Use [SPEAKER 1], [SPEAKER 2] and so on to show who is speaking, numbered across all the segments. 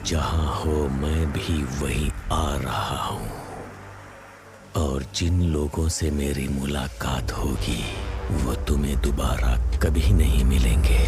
[SPEAKER 1] जहां हो मैं भी वहीं आ रहा हूं, और जिन लोगों से मेरी मुलाकात होगी वो तुम्हें दोबारा कभी नहीं मिलेंगे।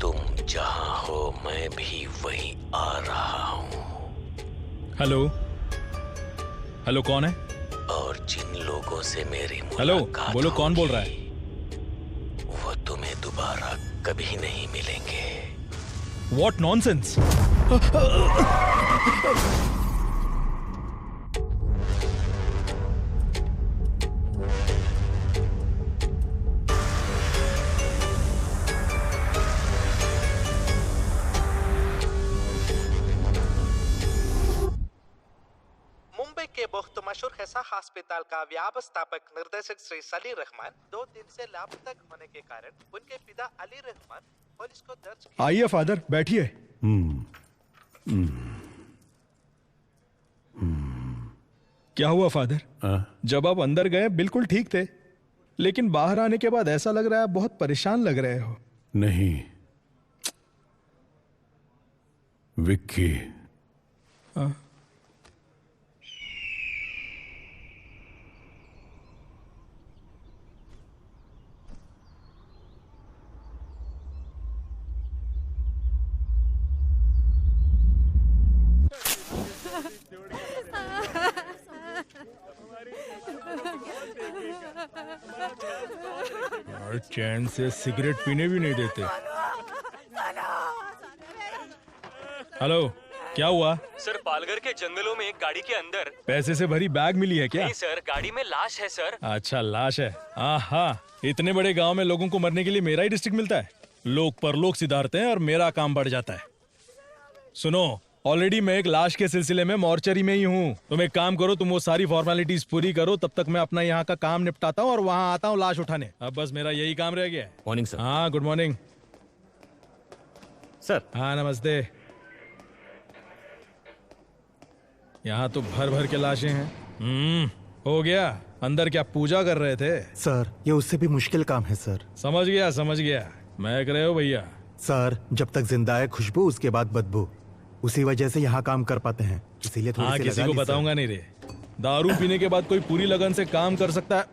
[SPEAKER 1] तुम जहां हो मैं भी वहीं आ रहा हूं।
[SPEAKER 2] हेलो हेलो, कौन है?
[SPEAKER 1] और जिन लोगों से मेरी
[SPEAKER 2] हेलो,
[SPEAKER 1] मुलाकात
[SPEAKER 2] बोलो कौन बोल रहा है?
[SPEAKER 1] वो तुम्हें दोबारा कभी नहीं मिलेंगे।
[SPEAKER 2] What nonsense!
[SPEAKER 3] मुंबई के बहुत मशहूर हेसा अस्पताल का व्यवस्थापक निर्देशक श्री सली रहमान 2 दिन से लापता होने के कारण उनके पिता अली रहमान पुलिस को दर्ज किया।
[SPEAKER 2] आइए फादर, बैठिए। क्या हुआ फादर? जब आप अंदर गए बिल्कुल ठीक थे, लेकिन बाहर आने के बाद ऐसा लग रहा है बहुत परेशान लग रहे हो।
[SPEAKER 4] नहीं विक्की,
[SPEAKER 2] और चैन से सिगरेट पीने भी नहीं देते। हेलो, क्या हुआ?
[SPEAKER 5] सर, पालघर के जंगलों में एक गाड़ी के अंदर
[SPEAKER 2] पैसे से भरी बैग मिली है क्या?
[SPEAKER 5] नहीं सर, गाड़ी में लाश है सर।
[SPEAKER 2] अच्छा, लाश है। हाँ, इतने बड़े गांव में लोगों को मरने के लिए मेरा ही डिस्ट्रिक्ट मिलता है। लोग परलोक सिधारते हैं और मेरा काम बढ़ जाता है। सुनो, ऑलरेडी मैं एक लाश के सिलसिले में मॉर्चरी में ही हूँ। तुम एक काम करो, तुम वो सारी फॉर्मेलिटीज पूरी करो, तब तक मैं अपना यहाँ का काम निपटाता हूँ और वहाँ आता हूँ लाश उठाने। अब बस मेरा यही काम रह गया है।
[SPEAKER 5] Morning sir.
[SPEAKER 2] हाँ, गुड मॉर्निंग
[SPEAKER 5] सर।
[SPEAKER 2] हाँ, नमस्ते। यहाँ तो भर भर के लाशें हैं। हो गया। अंदर क्या पूजा कर रहे थे?
[SPEAKER 6] सर, ये उससे भी मुश्किल काम है सर।
[SPEAKER 2] समझ गया। महक रहे हो भैया?
[SPEAKER 6] सर, जब तक जिंदा है खुशबू, उसके बाद बदबू। उसी वजह से यहाँ काम कर पाते हैं, इसीलिए थोड़ी सी
[SPEAKER 2] किसी
[SPEAKER 6] लगा
[SPEAKER 2] को
[SPEAKER 6] ली,
[SPEAKER 2] बताऊंगा नहीं रे। दारू पीने के बाद कोई पूरी लगन से काम कर सकता है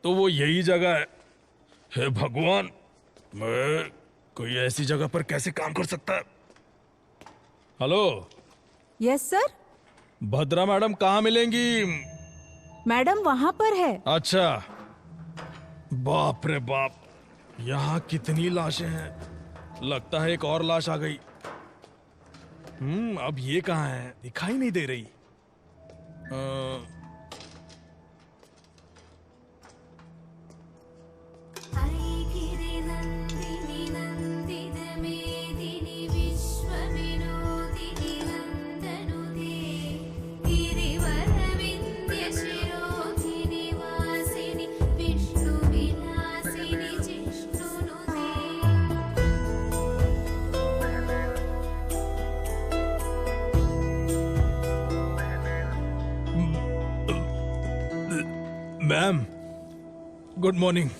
[SPEAKER 2] तो वो यही जगह है। हे भगवान, मैं कोई ऐसी जगह पर कैसे काम कर सकता है? Hello.
[SPEAKER 7] Yes sir.
[SPEAKER 2] Bhadra madam कहाँ मिलेंगी?
[SPEAKER 7] मैडम वहाँ पर है।
[SPEAKER 2] अच्छा, बाप रे बाप, यहाँ कितनी लाशें हैं। लगता है एक और लाश आ गई। अब ये कहाँ है? दिखाई नहीं दे रही। Ma'am, good morning.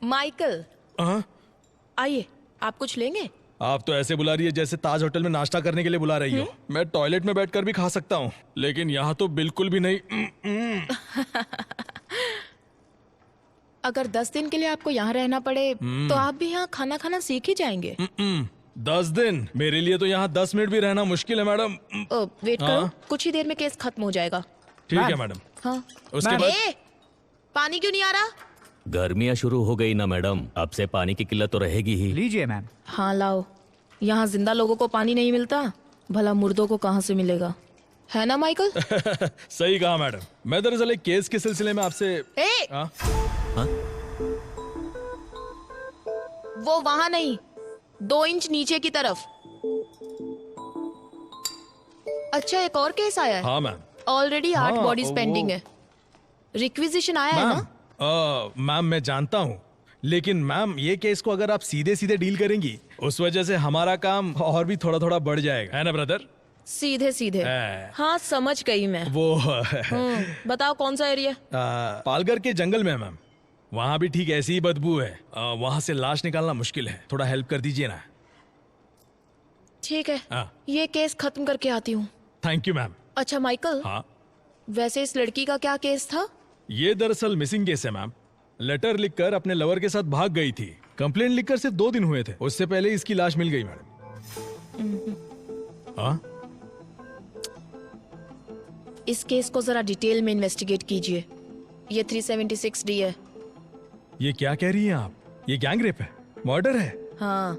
[SPEAKER 8] माइकल, आइए, आप कुछ लेंगे?
[SPEAKER 2] आप तो ऐसे बुला रही है जैसे ताज होटल में नाश्ता करने के लिए बुला रही हो। मैं टॉयलेट में बैठकर भी खा सकता हूँ, लेकिन यहाँ तो बिल्कुल भी नहीं।
[SPEAKER 8] अगर 10 दिन के लिए आपको यहाँ रहना पड़े तो आप भी यहाँ खाना खाना सीख ही जाएंगे।
[SPEAKER 2] 10 दिन? मेरे लिए तो यहाँ 10 मिनट भी रहना मुश्किल है मैडम।
[SPEAKER 8] वेट करो, कुछ ही देर में केस खत्म हो जाएगा।
[SPEAKER 2] ठीक है मैडम।
[SPEAKER 8] हाँ।
[SPEAKER 2] उसके बाद
[SPEAKER 8] पानी क्यों नहीं आ रहा?
[SPEAKER 1] गर्मियां शुरू हो गई ना मैडम, अब से पानी की किल्लत तो रहेगी ही।
[SPEAKER 9] लीजिए मैम।
[SPEAKER 8] हाँ लाओ। यहाँ जिंदा लोगों को पानी नहीं मिलता, भला मुर्दों को कहाँ से मिलेगा, है ना माइकल?
[SPEAKER 2] सही कहा मैडम। मैं दरअसल एक केस के सिलसिले में आपसे
[SPEAKER 8] ए!
[SPEAKER 2] हाँ?
[SPEAKER 8] वो वहां नहीं, 2 इंच नीचे की तरफ। अच्छा, एक और केस आया है।
[SPEAKER 2] हाँ मैम।
[SPEAKER 8] ऑलरेडी 8
[SPEAKER 2] हाँ,
[SPEAKER 8] बॉडीज पेंडिंग
[SPEAKER 2] वो-
[SPEAKER 8] है। रिक्विजिशन आया है ना?
[SPEAKER 2] मैम मैं जानता हूँ, लेकिन मैम ये केस को अगर आप सीधे सीधे डील करेंगी, उस वजह से हमारा काम और भी थोड़ा थोड़ा बढ़ जाएगा, है ना ब्रदर?
[SPEAKER 8] सीधे सीधे। हाँ समझ गई मैं।
[SPEAKER 2] वो
[SPEAKER 8] बताओ कौन सा एरिया?
[SPEAKER 2] पालघर के जंगल में है मैम। वहाँ भी ठीक ऐसी ही बदबू है। वहाँ से लाश निकालना मुश्किल है, थोड़ा हेल्प कर दीजिए ना।
[SPEAKER 8] ठीक है,
[SPEAKER 2] हाँ।
[SPEAKER 8] ये केस खत्म करके आती हूँ।
[SPEAKER 2] Thank you ma'am.
[SPEAKER 8] अच्छा माइकल,
[SPEAKER 2] हाँ,
[SPEAKER 8] वैसे इस लड़की का क्या केस था?
[SPEAKER 2] ये दरअसल मिसिंग केस है मैम। लेटर लिखकर अपने लवर के साथ भाग गई थी। कंप्लेंट लिखकर सिर्फ 2 दिन हुए थे, उससे पहले इसकी लाश मिल गई मैडम। हाँ,
[SPEAKER 8] इस केस को जरा डिटेल में इन्वेस्टिगेट कीजिए। ये 376 डी है।
[SPEAKER 2] ये क्या कह रही हैं आप? ये गैंग रेप है, मर्डर है।
[SPEAKER 8] हाँ,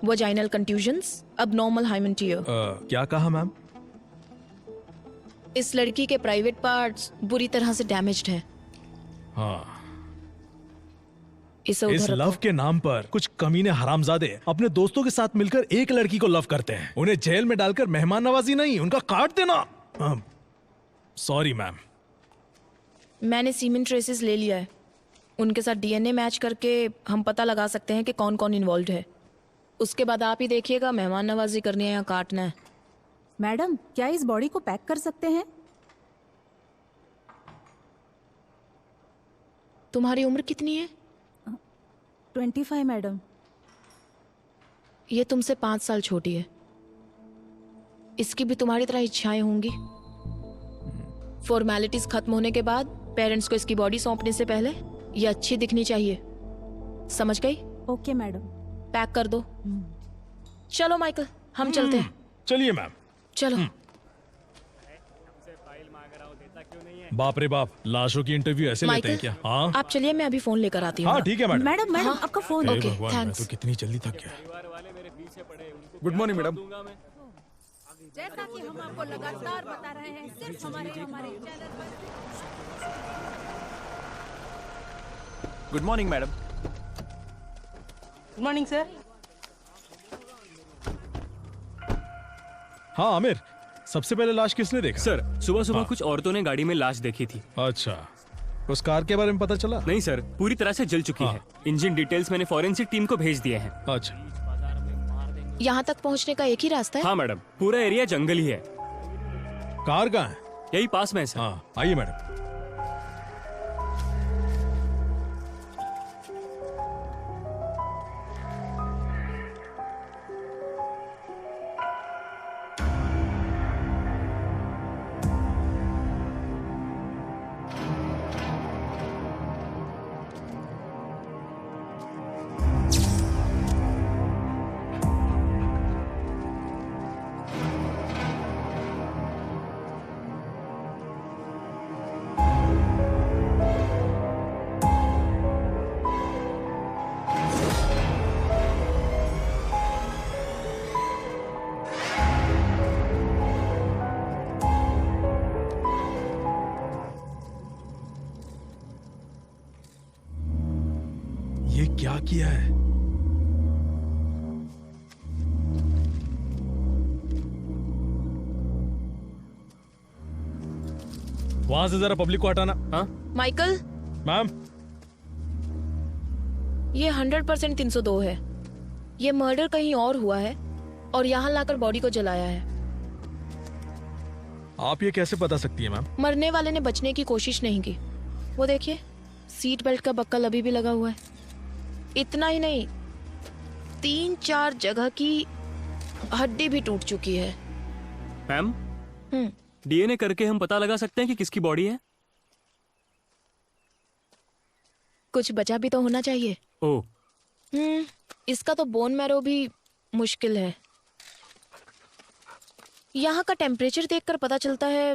[SPEAKER 8] वजाइनल कंट्यूजन्स, abnormal hymen tear।
[SPEAKER 2] क्या कहा मैम?
[SPEAKER 8] इस लड़की के प्राइवेट पार्ट्स बुरी तरह से डैमेज्ड हैं।
[SPEAKER 2] हाँ,
[SPEAKER 8] इसे
[SPEAKER 2] इस
[SPEAKER 8] उधर
[SPEAKER 2] लव
[SPEAKER 8] रखो।
[SPEAKER 2] के नाम पर कुछ कमीने हरामजादे अपने दोस्तों के साथ मिलकर एक लड़की को लव करते हैं। उन्हें जेल में डालकर मेहमान नवाजी नहीं, उनका काट देना। Sorry ma'am.
[SPEAKER 8] मैंने सीमेंट ट्रेसेस ले लिया है। उनके साथ डीएनए मैच करके हम पता लगा सकते हैं कि कौन कौन इन्वॉल्व है। उसके बाद आप ही देखिएगा, मेहमान नवाजी करनी है या काटना है।
[SPEAKER 7] मैडम, क्या इस बॉडी को पैक कर सकते हैं?
[SPEAKER 8] तुम्हारी उम्र कितनी है?
[SPEAKER 7] 25 मैडम।
[SPEAKER 8] ये तुमसे 5 साल छोटी है। इसकी भी तुम्हारी तरह इच्छाएं होंगी। फॉर्मेलिटीज खत्म होने के बाद पेरेंट्स को इसकी बॉडी सौंपने से पहले ये अच्छी दिखनी चाहिए। समझ गई?
[SPEAKER 7] Okay madam.
[SPEAKER 8] पैक कर दो। चलो माइकल, हम चलते हैं।
[SPEAKER 2] चलिए मैम।
[SPEAKER 8] चलो।
[SPEAKER 2] बाप रे बाप, लाशों की इंटरव्यू ऐसे लेते हैं
[SPEAKER 8] माइकल,
[SPEAKER 2] क्या? हाँ
[SPEAKER 8] आप चलिए, मैं अभी फोन लेकर आती हूँ।
[SPEAKER 2] हाँ ठीक है मैडम।
[SPEAKER 7] मैडम
[SPEAKER 8] हाँ।
[SPEAKER 7] आपका फोन।
[SPEAKER 2] हे
[SPEAKER 8] ओके,
[SPEAKER 2] भगवान, मैं
[SPEAKER 8] थैंक्स।
[SPEAKER 2] तो कितनी जल्दी थक गया।
[SPEAKER 4] Good morning madam.
[SPEAKER 7] जैसा कि हम आपको लगातार बता रहे हैं, सिर्फ हमारे चैनल पर।
[SPEAKER 9] Good morning madam.
[SPEAKER 10] Good morning sir.
[SPEAKER 2] हाँ आमिर, सबसे पहले लाश किसने देखा?
[SPEAKER 5] सर, सुबह सुबह
[SPEAKER 2] हाँ।
[SPEAKER 5] कुछ औरतों ने गाड़ी में लाश देखी थी।
[SPEAKER 2] अच्छा, उस कार के बारे में पता चला?
[SPEAKER 5] नहीं सर, पूरी तरह से जल चुकी
[SPEAKER 2] हाँ।
[SPEAKER 5] है। इंजन डिटेल्स मैंने फॉरेंसिक टीम को भेज दिए हैं।
[SPEAKER 2] अच्छा,
[SPEAKER 8] यहाँ तक पहुँचने का एक ही रास्ता है।
[SPEAKER 5] हाँ मैडम, पूरा एरिया जंगल ही है।
[SPEAKER 2] कार कहाँ है?
[SPEAKER 5] यही पास में है सर।
[SPEAKER 2] हाँ आइए मैडम। ये क्या किया है? वहां से जरा पब्लिक को हटाना।
[SPEAKER 5] हाँ
[SPEAKER 8] माइकल,
[SPEAKER 2] मैम,
[SPEAKER 8] ये 100% 302 है। ये मर्डर कहीं और हुआ है और यहाँ लाकर बॉडी को जलाया है।
[SPEAKER 2] आप ये कैसे बता सकती है मैम?
[SPEAKER 8] मरने वाले ने बचने की कोशिश नहीं की। वो देखिए, सीट बेल्ट का बक्कल अभी भी लगा हुआ है। इतना ही नहीं, 3-4 जगह की हड्डी भी टूट चुकी है।
[SPEAKER 5] मैम,
[SPEAKER 8] हम्म,
[SPEAKER 5] डीएनए करके हम पता लगा सकते हैं कि किसकी बॉडी है?
[SPEAKER 8] कुछ बचा भी तो होना चाहिए।
[SPEAKER 5] ओह,
[SPEAKER 8] इसका तो बोन मैरो भी मुश्किल है। यहाँ का टेम्परेचर देखकर पता चलता है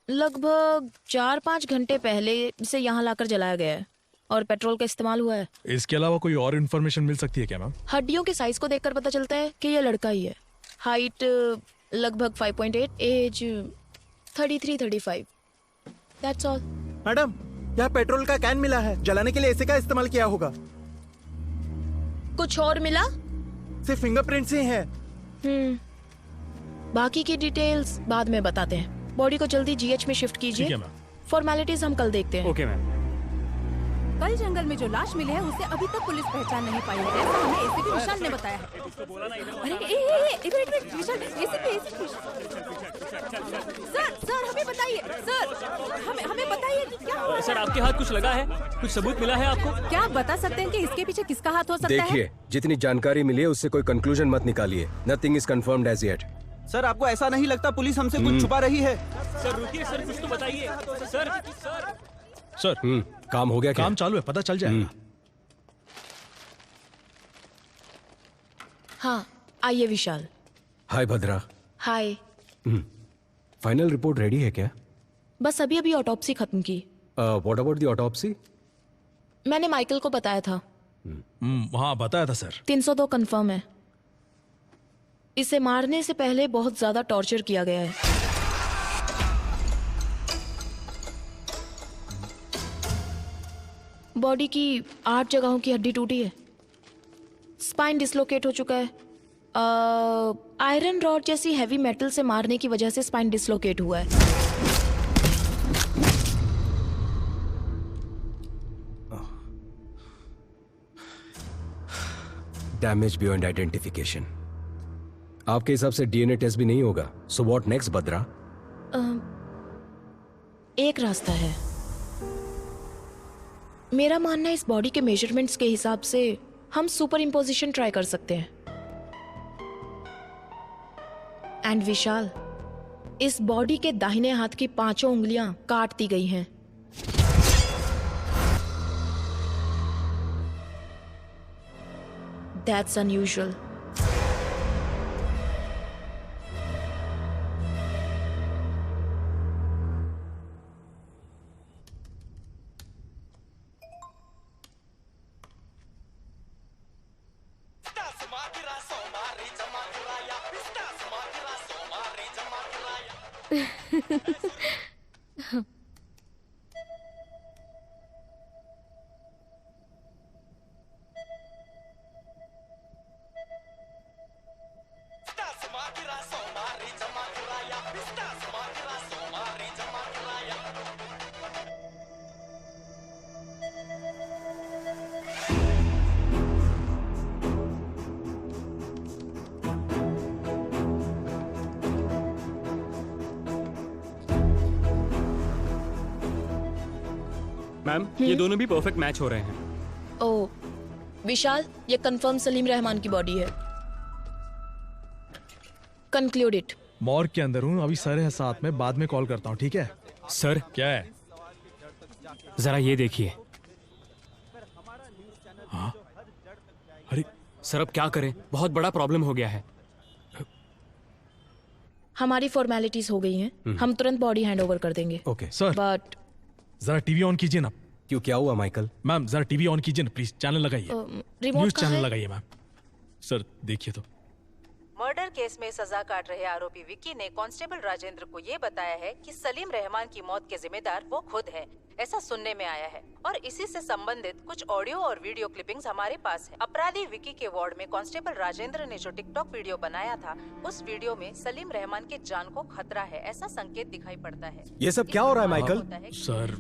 [SPEAKER 8] लगभग 4-5 घंटे पहले इसे यहाँ लाकर जलाया गया है और पेट्रोल का इस्तेमाल हुआ है।
[SPEAKER 2] इसके अलावा कोई और इन्फॉर्मेशन मिल सकती है क्या मैम?
[SPEAKER 8] हड्डियों के साइज को देखकर पता चलता है कि यह लड़का ही है। हाइट लगभग 5.8, एज 33-35। That's all.
[SPEAKER 6] मैडम, यहाँ पेट्रोल का कैन मिला है, जलाने के लिए ऐसे का इस्तेमाल किया होगा।
[SPEAKER 8] कुछ और मिला?
[SPEAKER 6] सिर्फ फिंगरप्रिंट्स ही है।
[SPEAKER 8] बाकी की डिटेल्स बाद में बताते हैं। बॉडी को जल्दी जीएच में शिफ्ट
[SPEAKER 2] ठीक
[SPEAKER 8] कीजिए।
[SPEAKER 2] है मैम।
[SPEAKER 8] फॉर्मेलिटीज हम कल देखते हैं।
[SPEAKER 5] Okay ma'am.
[SPEAKER 7] कल जंगल में जो लाश मिली है उसे अभी तक पुलिस पहचान नहीं पाई है, ऐसा हमें एसीपी विशाल ने बताया है। अरे एक विशाल, एसीपी सर हमें बताइए, सर हमें बताइए कि क्या हुआ है?
[SPEAKER 5] सर आपके हाथ कुछ लगा है? कुछ सबूत मिला है आपको?
[SPEAKER 7] क्या आप बता सकते हैं कि इसके पीछे किसका हाथ हो सकता है?
[SPEAKER 10] देखिए, जितनी जानकारी मिली है उससे कोई कंक्लूजन मत निकालिए। Nothing is confirmed as yet.
[SPEAKER 9] Sir आपको ऐसा नहीं लगता पुलिस हमसे कुछ छुपा रही है?
[SPEAKER 5] सर रुकिए सर, कुछ तो बताइए।
[SPEAKER 2] सर
[SPEAKER 10] काम हो गया क्या?
[SPEAKER 2] काम चालू है, पता चल जाएगा।
[SPEAKER 8] हाँ, आइए विशाल।
[SPEAKER 10] हाय भद्रा।
[SPEAKER 8] हाय।
[SPEAKER 10] फाइनल रिपोर्ट रेडी है क्या?
[SPEAKER 8] बस अभी अभी ऑटोप्सी खत्म की।
[SPEAKER 10] What about the autopsy?
[SPEAKER 8] मैंने माइकल को बताया था।
[SPEAKER 2] हाँ बताया था सर।
[SPEAKER 8] 302 कंफर्म है। इसे मारने से पहले बहुत ज्यादा टॉर्चर किया गया है। बॉडी की 8 जगहों की हड्डी टूटी है। स्पाइन डिसलोकेट हो चुका है। आयरन रॉड जैसी हैवी मेटल से मारने की वजह से स्पाइन डिसलोकेट हुआ है।
[SPEAKER 10] Damage beyond identification. आपके हिसाब से डीएनए टेस्ट भी नहीं होगा। सो व्हाट नेक्स्ट भद्रा?
[SPEAKER 8] एक रास्ता है। मेरा मानना है इस बॉडी के मेजरमेंट्स के हिसाब से हम सुपर इम्पोजिशन ट्राई कर सकते हैं। एंड विशाल, इस बॉडी के दाहिने हाथ की 5 उंगलियां काट दी गई हैं। That's unusual.
[SPEAKER 5] मैम ये दोनों भी परफेक्ट मैच हो रहे हैं।
[SPEAKER 8] ओ विशाल, ये कंफर्म सलीम रहमान की बॉडी है। Conclude it.
[SPEAKER 2] मॉर्ग के अंदर हूँ, अभी सर है साथ में, बाद में कॉल करता हूँ, ठीक है?
[SPEAKER 5] सर
[SPEAKER 2] क्या है?
[SPEAKER 5] जरा ये देखिए।
[SPEAKER 2] हाँ? अरे
[SPEAKER 5] सर अब क्या करें, बहुत बड़ा प्रॉब्लम हो गया है।
[SPEAKER 8] हमारी फॉर्मेलिटीज हो गई हैं। हम तुरंत बॉडी हैंड ओवर कर देंगे।
[SPEAKER 10] ओके
[SPEAKER 2] सर,
[SPEAKER 8] बट
[SPEAKER 2] जरा टीवी ऑन कीजिए ना।
[SPEAKER 10] क्यों, क्या हुआ माइकल?
[SPEAKER 2] मैम जरा टीवी ऑन कीजिए ना प्लीज, चैनल लगाइए।
[SPEAKER 8] रिमोट
[SPEAKER 2] न्यूज
[SPEAKER 8] कहाँ
[SPEAKER 2] चैनल
[SPEAKER 8] है?
[SPEAKER 2] लगाइए मैम। सर देखिए तो।
[SPEAKER 11] मर्डर केस में सजा काट रहे आरोपी विक्की ने कांस्टेबल राजेंद्र को ये बताया है कि सलीम रहमान की मौत के जिम्मेदार वो खुद है, ऐसा सुनने में आया है। और इसी से संबंधित कुछ ऑडियो और वीडियो क्लिपिंग्स हमारे पास है। अपराधी विक्की के वार्ड में कांस्टेबल राजेंद्र ने जो टिकटॉक वीडियो बनाया था, उस वीडियो में सलीम रहमान के जान को खतरा है ऐसा संकेत दिखाई पड़ता है।
[SPEAKER 10] ये सब क्या हो रहा है माइकल?
[SPEAKER 2] सर,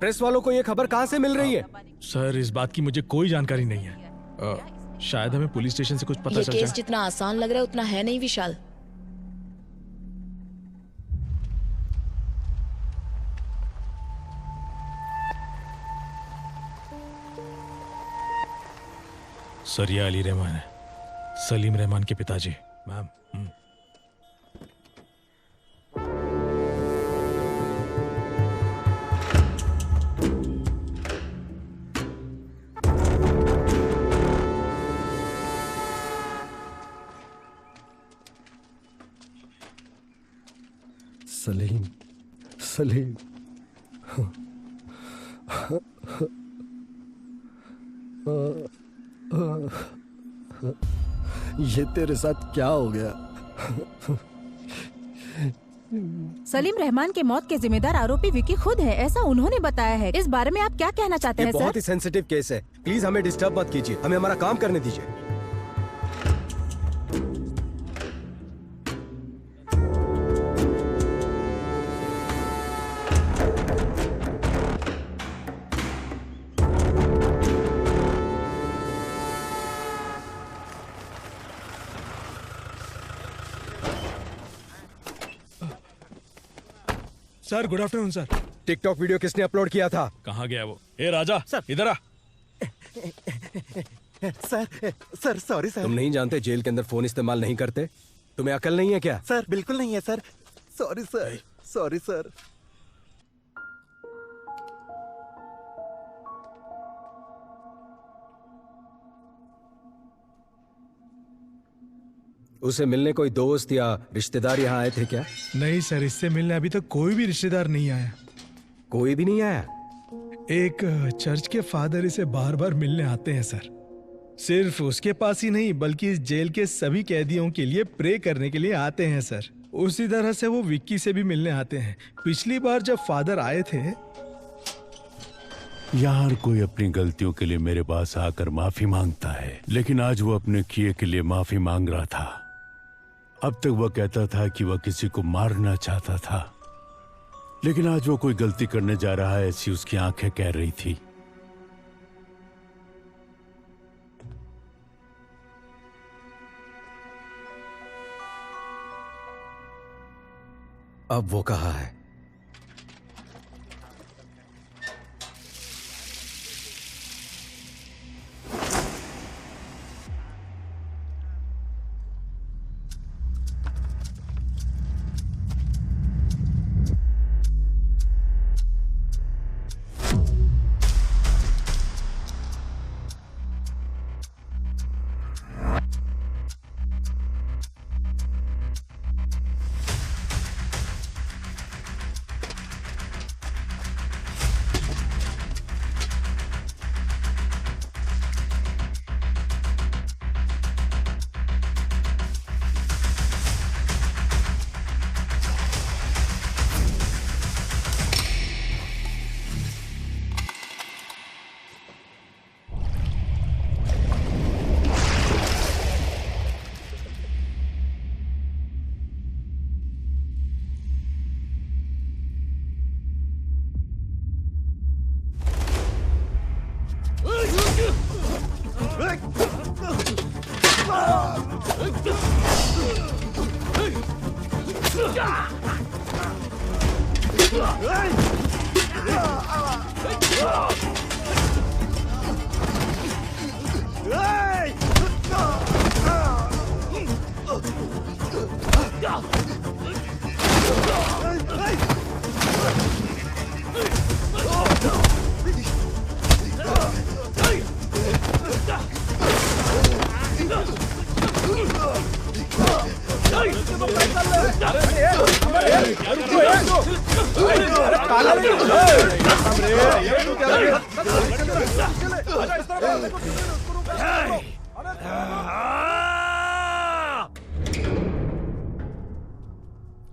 [SPEAKER 10] प्रेस वालों को ये खबर कहाँ से मिल रही है?
[SPEAKER 2] सर इस बात की मुझे कोई जानकारी नहीं है। शायद हमें पुलिस स्टेशन से कुछ पता
[SPEAKER 8] ये
[SPEAKER 2] चल
[SPEAKER 8] केस
[SPEAKER 2] जाए।
[SPEAKER 8] जितना आसान लग रहा है उतना है नहीं विशाल।
[SPEAKER 2] सर ये अली रहमान है, सलीम रहमान के पिताजी। मैम
[SPEAKER 10] सलीम, ये तेरे साथ क्या हो गया?
[SPEAKER 7] सलीम रहमान के मौत के जिम्मेदार आरोपी विकी खुद है, ऐसा उन्होंने बताया है। इस बारे में आप क्या कहना चाहते हैं सर?
[SPEAKER 10] बहुत ही सेंसिटिव केस है, प्लीज हमें डिस्टर्ब मत कीजिए, हमें हमारा काम करने दीजिए।
[SPEAKER 2] Sir good afternoon sir.
[SPEAKER 10] TikTok video किसने अपलोड किया था?
[SPEAKER 2] कहाँ गया वो? ए राजा सर इधर आ।
[SPEAKER 6] Sir sorry sir.
[SPEAKER 10] तुम नहीं जानते जेल के अंदर फोन इस्तेमाल नहीं करते? तुम्हें अकल नहीं है क्या?
[SPEAKER 6] सर बिल्कुल नहीं है sir. Sorry sir, sorry sir.
[SPEAKER 10] उसे मिलने कोई दोस्त या रिश्तेदार यहाँ आए थे क्या?
[SPEAKER 2] नहीं सर, इससे मिलने अभी तक कोई भी रिश्तेदार नहीं आया।
[SPEAKER 10] कोई भी नहीं आया?
[SPEAKER 2] एक चर्च के फादर इसे बार बार मिलने आते हैं सर। सिर्फ उसके पास ही नहीं बल्कि इस जेल के सभी कैदियों के लिए प्रे करने के लिए आते हैं सर। उसी तरह से वो विक्की से भी मिलने आते हैं। पिछली बार जब फादर आए थे,
[SPEAKER 12] यहाँ हर कोई अपनी गलतियों के लिए मेरे पास आकर माफी मांगता है, लेकिन आज वो अपने किए के लिए माफी मांग रहा था। अब तक वह कहता था कि वह किसी को मारना चाहता था, लेकिन आज वो कोई गलती करने जा रहा है ऐसी उसकी आंखें कह रही थी।
[SPEAKER 10] अब वो कहाँ है?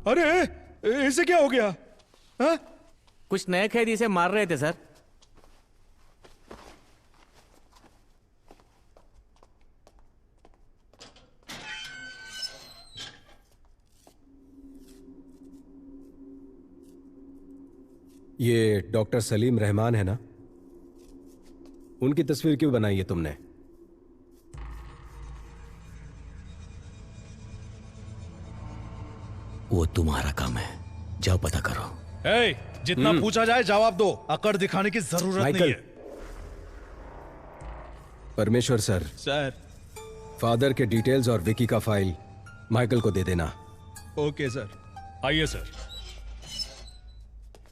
[SPEAKER 2] अरे इसे क्या हो गया? हा?
[SPEAKER 13] कुछ नए कैदी इसे मार रहे थे सर।
[SPEAKER 10] ये डॉक्टर सलीम रहमान है ना? उनकी तस्वीर क्यों बनाई है तुमने?
[SPEAKER 1] वो तुम्हारा काम है, जाओ पता करो।
[SPEAKER 2] जितना पूछा जाए जवाब दो, अकड़ दिखाने की जरूरत नहीं है।
[SPEAKER 10] परमेश्वर सर, फादर के डिटेल्स और विकी का फाइल माइकल को दे देना।
[SPEAKER 2] Okay sir. आइए सर।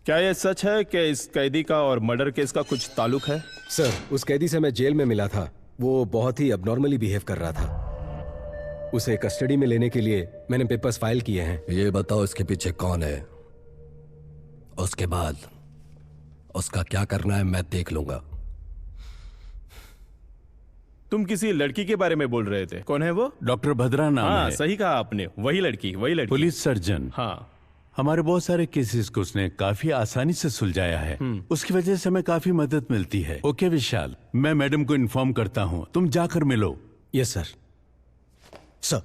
[SPEAKER 4] क्या यह सच है कि इस कैदी का और मर्डर केस का कुछ ताल्लुक है?
[SPEAKER 10] सर, उस कैदी से मैं जेल में मिला था। वो बहुत ही अबनॉर्मली बिहेव कर रहा था। उसे कस्टडी में लेने के लिए मैंने पेपर्स फाइल किए हैं।
[SPEAKER 14] ये बताओ इसके पीछे कौन है
[SPEAKER 10] उसके बाद उसका क्या करना है मैं देख लूंगा।
[SPEAKER 4] तुम किसी लड़की के बारे में बोल रहे थे, कौन है वो?
[SPEAKER 12] डॉक्टर भद्रा नाम
[SPEAKER 4] हाँ,
[SPEAKER 12] है।
[SPEAKER 4] सही कहा आपने, वही लड़की, वही लड़की।
[SPEAKER 12] Police surgeon.
[SPEAKER 4] हाँ,
[SPEAKER 12] हमारे बहुत सारे केसेस को उसने काफी आसानी से सुलझाया है। उसकी वजह से हमें काफी मदद मिलती है। ओके विशाल, मैं मैडम को इन्फॉर्म करता हूँ, तुम जाकर मिलो।
[SPEAKER 10] Yes sir. सर।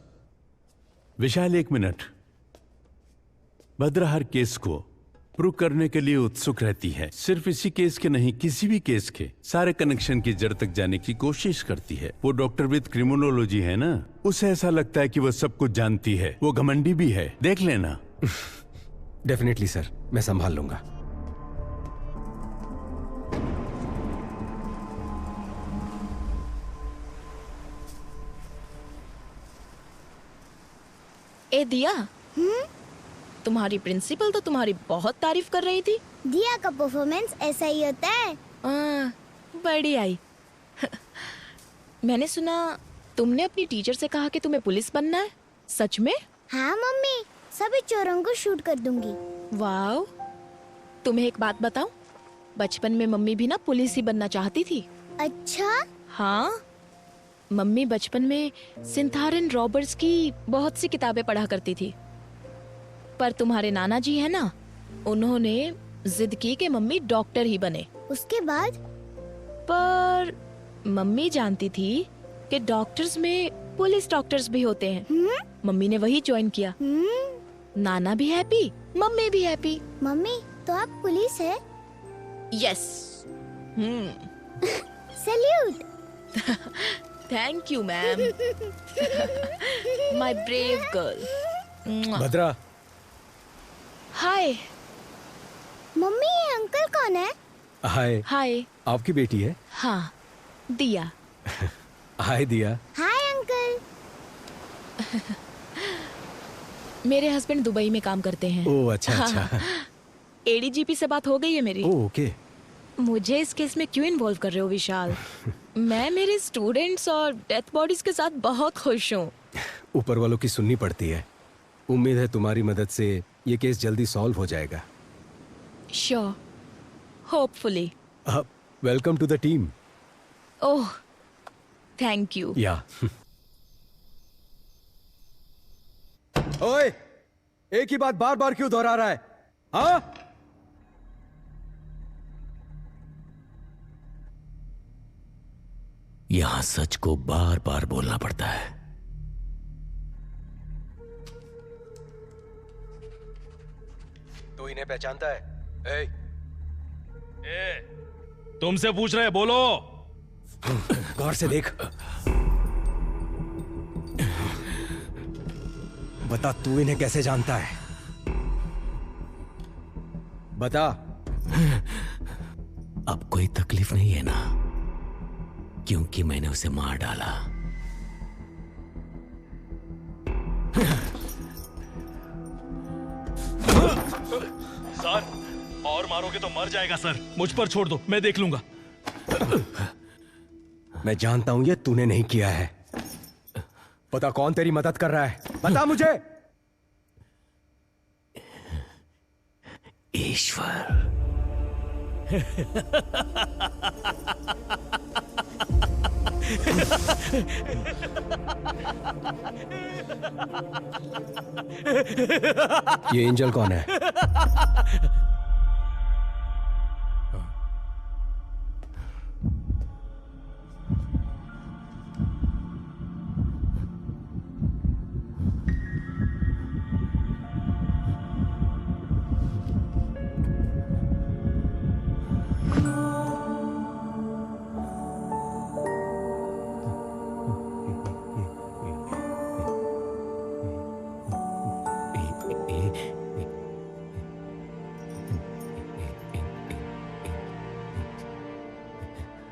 [SPEAKER 12] विशाल एक मिनट। भद्रा हर केस को प्रूव करने के लिए उत्सुक रहती है। सिर्फ इसी केस के नहीं, किसी भी केस के सारे कनेक्शन की जड़ तक जाने की कोशिश करती है। वो डॉक्टर विद क्रिमिनोलॉजी है ना, उसे ऐसा लगता है कि वो सब कुछ जानती है। वो घमंडी भी है, देख लेना।
[SPEAKER 10] डेफिनेटली सर, मैं संभाल लूंगा।
[SPEAKER 8] ए दिया, तुम्हारी प्रिंसिपल तो तुम्हारी बहुत तारीफ कर रही थी।
[SPEAKER 14] दिया का परफॉर्मेंस ऐसा ही होता है।
[SPEAKER 8] बड़ी आई। मैंने सुना तुमने अपनी टीचर से कहा कि तुम्हें पुलिस बनना है, सच में?
[SPEAKER 14] हाँ मम्मी, सभी चोरों को शूट कर दूंगी।
[SPEAKER 8] वाओ, तुम्हें एक बात बताऊं, बचपन में मम्मी भी ना पुलिस ही बनना चाहती थी।
[SPEAKER 14] अच्छा?
[SPEAKER 8] हाँ, मम्मी बचपन में सिंथारन रॉबर्ट्स की बहुत सी किताबें पढ़ा करती थी। पर तुम्हारे नाना जी है ना, उन्होंने जिद की कि मम्मी डॉक्टर ही बने।
[SPEAKER 14] उसके बाद?
[SPEAKER 8] पर मम्मी जानती थी कि डॉक्टर्स में पुलिस डॉक्टर्स भी होते हैं। मम्मी ने वही ज्वाइन किया। नाना भी हैप्पी, मम्मी भी हैप्पी।
[SPEAKER 14] मम्मी, तो आप पुलिस है?
[SPEAKER 8] Yes.
[SPEAKER 14] Salute.
[SPEAKER 8] Thank you ma'am. My brave girl.
[SPEAKER 10] Bhadra.
[SPEAKER 8] Hi.
[SPEAKER 14] Mummy, ये अंकल कौन है?
[SPEAKER 10] हाय।
[SPEAKER 8] हाय।
[SPEAKER 10] आपकी बेटी है?
[SPEAKER 8] हाँ, दिया।
[SPEAKER 10] हाय दिया।
[SPEAKER 14] Hi uncle.
[SPEAKER 8] मेरे हस्बैंड दुबई में काम करते हैं।
[SPEAKER 10] ओह अच्छा अच्छा।
[SPEAKER 8] एडीजीपी से बात हो गई है मेरी।
[SPEAKER 10] Oh okay.
[SPEAKER 8] मुझे इस केस में क्यों इन्वॉल्व कर रहे हो विशाल? मैं मेरे स्टूडेंट्स और डेथ बॉडीज के साथ बहुत खुश हूँ।
[SPEAKER 10] ऊपर वालों की सुननी पड़ती है। उम्मीद है तुम्हारी मदद से ये केस जल्दी सॉल्व हो जाएगा।
[SPEAKER 8] Sure, hopefully.
[SPEAKER 10] Welcome to the team.
[SPEAKER 8] Oh, thank you.
[SPEAKER 10] Yeah. ओए, एक ही बात बार बार क्यों दोहरा रहा है? हाँ?
[SPEAKER 1] यहां सच को बार बार बोलना पड़ता है।
[SPEAKER 10] तो इन्हें पहचानता है?
[SPEAKER 2] तुमसे पूछ रहे, बोलो।
[SPEAKER 10] गौर से देख। बता, तू इन्हें कैसे जानता है? बता।
[SPEAKER 1] अब कोई तकलीफ नहीं है ना, क्योंकि मैंने उसे मार डाला।
[SPEAKER 2] सर, और मारोगे तो मर जाएगा सर। मुझ पर छोड़ दो, मैं देख लूंगा।
[SPEAKER 10] मैं जानता हूं ये तूने नहीं किया है। पता कौन तेरी मदद कर रहा है? बता मुझे।
[SPEAKER 1] ईश्वर।
[SPEAKER 10] ये एंजल कौन है?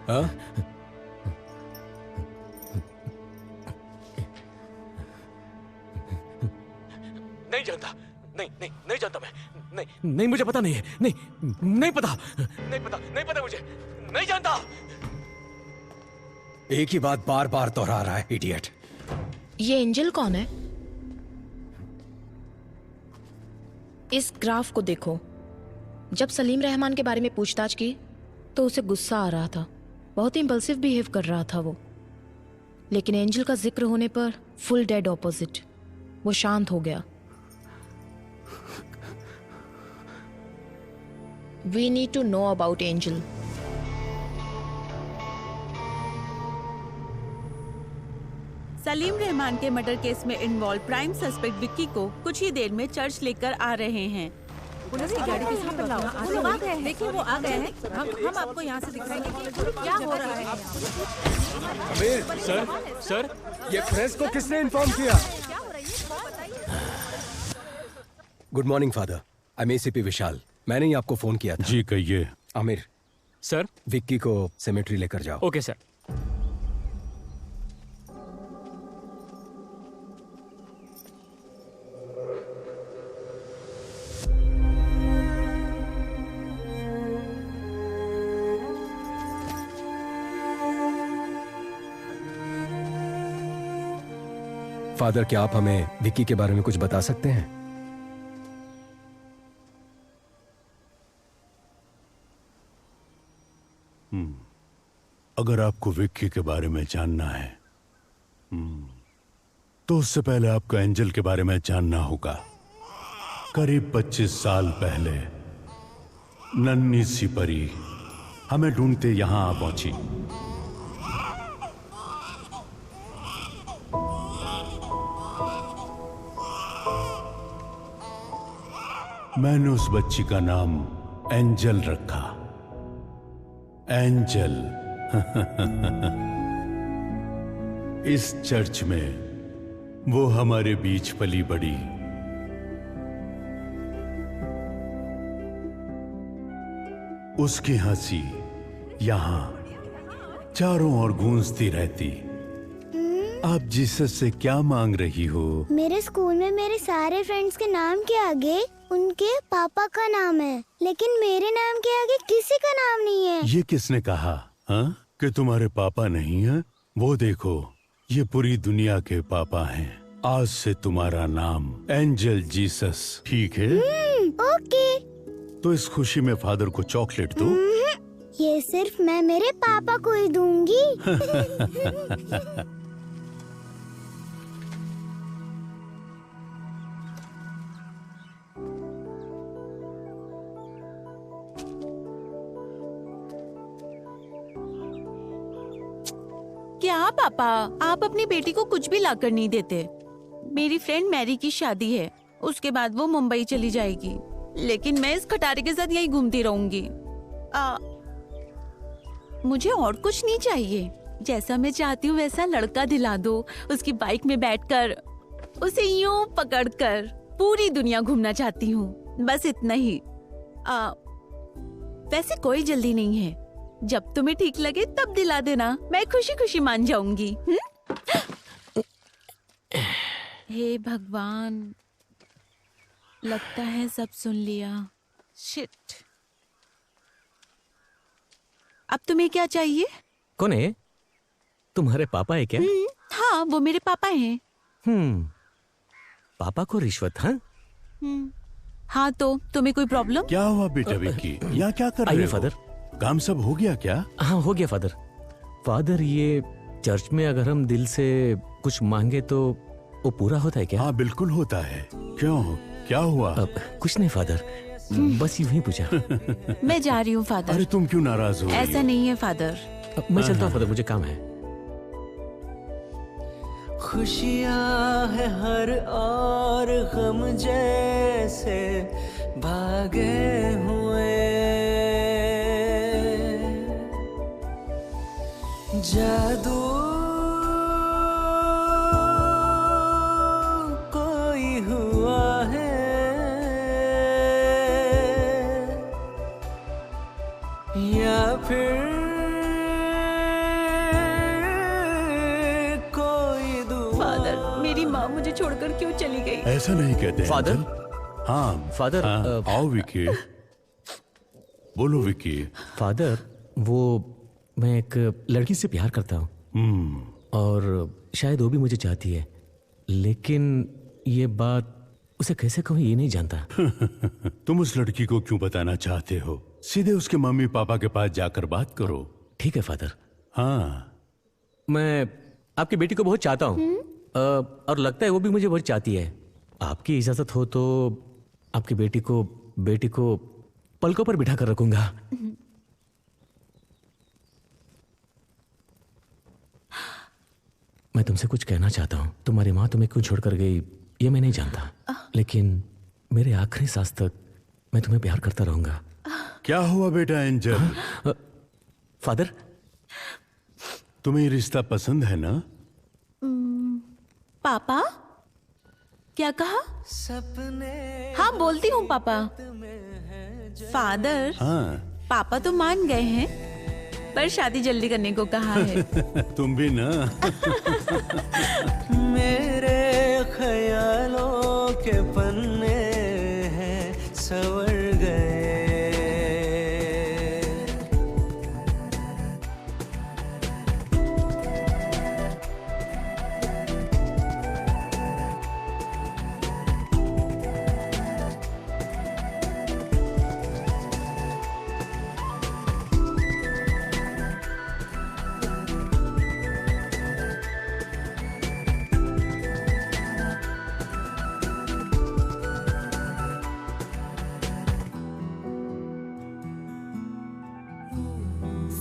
[SPEAKER 10] हाँ?
[SPEAKER 5] नहीं जानता, नहीं जानता मैं। नहीं मुझे पता नहीं है। नहीं पता मुझे। नहीं जानता।
[SPEAKER 10] एक ही बात बार बार दोहरा रहा है, इडियट।
[SPEAKER 8] ये एंजल कौन है? इस ग्राफ को देखो। जब सलीम रहमान के बारे में पूछताछ की तो उसे गुस्सा आ रहा था, बहुत ही इम्पल्सिव बिहेव कर रहा था वो। लेकिन एंजल का जिक्र होने पर फुल डेड ऑपोजिट, वो शांत हो गया। We need to know about angel.
[SPEAKER 7] Salim Rahman के मर्डर केस में इन्वॉल्व प्राइम सस्पेक्ट विक्की को कुछ ही देर में चर्च लेकर आ रहे हैं। पुलिस की गाड़ी किस पर लाओ? वो लोग आ गए हैं। देखिए वो आ गए हैं। हम आपको यहाँ से दिखाएंगे कि क्या हो रहा है।
[SPEAKER 10] आमिर, सर, ये प्रेस को किसने इन्फॉर्म किया? Good morning father, I am ACP Vishal. मैंने ही आपको फोन किया था।
[SPEAKER 12] जी कहिए।
[SPEAKER 10] आमिर
[SPEAKER 13] सर,
[SPEAKER 10] विक्की को सेमेट्री लेकर जाओ।
[SPEAKER 13] Okay sir.
[SPEAKER 10] फादर, क्या आप हमें विक्की के बारे में कुछ बता सकते हैं?
[SPEAKER 12] अगर आपको विक्की के बारे में जानना है तो उससे पहले आपको एंजल के बारे में जानना होगा। करीब 25 साल पहले नन्ही सी परी हमें ढूंढते यहां आ पहुंची। मैंने उस बच्ची का नाम एंजल रखा। एंजल। इस चर्च में वो हमारे बीच पली बड़ी। उसकी हंसी यहां चारों ओर गूंजती रहती। आप जीसस से क्या मांग रही हो?
[SPEAKER 14] मेरे स्कूल में मेरे सारे फ्रेंड्स के नाम के आगे उनके पापा का नाम है, लेकिन मेरे नाम के आगे किसी का नाम नहीं है।
[SPEAKER 12] ये किसने कहा कि तुम्हारे पापा नहीं है? वो देखो, ये पूरी दुनिया के पापा हैं। आज से तुम्हारा नाम एंजल जीसस, ठीक है?
[SPEAKER 14] ओके।
[SPEAKER 12] तो इस खुशी में फादर को चॉकलेट दो।
[SPEAKER 14] ये सिर्फ मैं मेरे पापा को ही दूंगी।
[SPEAKER 7] क्या पापा, आप अपनी बेटी को कुछ भी लाकर नहीं देते। मेरी फ्रेंड मैरी की शादी है, उसके बाद वो मुंबई चली जाएगी, लेकिन मैं इस खटारे के साथ यही घूमती रहूंगी। मुझे और कुछ नहीं चाहिए। जैसा मैं चाहती हूँ वैसा लड़का दिला दो। उसकी बाइक में बैठकर उसे यूं पकड़कर पूरी दुनिया घूमना चाहती हूँ, बस इतना ही। वैसे कोई जल्दी नहीं है, जब तुम्हें ठीक लगे तब दिला देना, मैं खुशी खुशी मान जाऊंगी। हे भगवान, लगता है सब सुन लिया। शिट। अब तुम्हें क्या चाहिए?
[SPEAKER 1] कौन है? तुम्हारे पापा है क्या?
[SPEAKER 7] हाँ, वो मेरे पापा हैं।
[SPEAKER 1] पापा को रिश्वत?
[SPEAKER 7] हाँ, तो तुम्हें कोई प्रॉब्लम?
[SPEAKER 12] क्या हुआ बेटा विक्की? यहाँ क्या कर रहे हो?
[SPEAKER 1] फादर,
[SPEAKER 12] काम सब हो गया क्या?
[SPEAKER 1] हाँ, हो गया फादर। फादर, ये चर्च में अगर हम दिल से कुछ मांगे तो वो पूरा होता है क्या?
[SPEAKER 12] हाँ, बिल्कुल होता है। क्यों, क्या हुआ?
[SPEAKER 1] कुछ नहीं फादर, बस यूं ही पूछा।
[SPEAKER 7] मैं जा रही हूँ फादर।
[SPEAKER 12] अरे तुम क्यों नाराज हो?
[SPEAKER 7] ऐसा नहीं है फादर।
[SPEAKER 1] मैं चलता हूँ फादर, मुझे काम है।
[SPEAKER 15] खुशियाँ है हर और गम जैसे भागे हुए, जादू कोई हुआ है, या फिर
[SPEAKER 7] मेरी माँ मुझे छोड़कर क्यों चली गई?
[SPEAKER 12] ऐसा नहीं कहते
[SPEAKER 1] फादर।
[SPEAKER 12] हाँ
[SPEAKER 1] फादर,
[SPEAKER 12] आओ विकी, बोलो विकी।
[SPEAKER 1] फादर, वो मैं एक लड़की से प्यार करता हूँ और शायद वो भी मुझे चाहती है, लेकिन ये बात उसे कैसे कहूँ ये नहीं जानता।
[SPEAKER 12] तुम उस लड़की को क्यों बताना चाहते हो? सीधे उसके मम्मी पापा के पास जाकर बात करो।
[SPEAKER 1] ठीक है फादर।
[SPEAKER 12] हाँ,
[SPEAKER 1] मैं आपकी बेटी को बहुत चाहता हूँ और लगता है वो भी मुझे बहुत चाहती है। आपकी इजाजत हो तो आपकी बेटी को पलकों पर बिठा कर रखूंगा। मैं तुमसे कुछ कहना चाहता हूँ। तुम्हारी माँ तुम्हें क्यों छोड़कर गई ये मैं नहीं जानता, लेकिन मेरे आखिरी सांस तक मैं तुम्हें प्यार करता रहूंगा।
[SPEAKER 12] क्या हुआ बेटा एंजल?
[SPEAKER 1] फादर,
[SPEAKER 12] तुम्हें ये रिश्ता पसंद है ना?
[SPEAKER 7] पापा क्या कहा? हाँ बोलती हूँ पापा। फादर,
[SPEAKER 12] हाँ।
[SPEAKER 7] पापा तो मान गए हैं पर शादी जल्दी करने को कहा है।
[SPEAKER 12] तुम भी ना।
[SPEAKER 15] मेरे ख्यालों के पन्ने हैं सवर गए।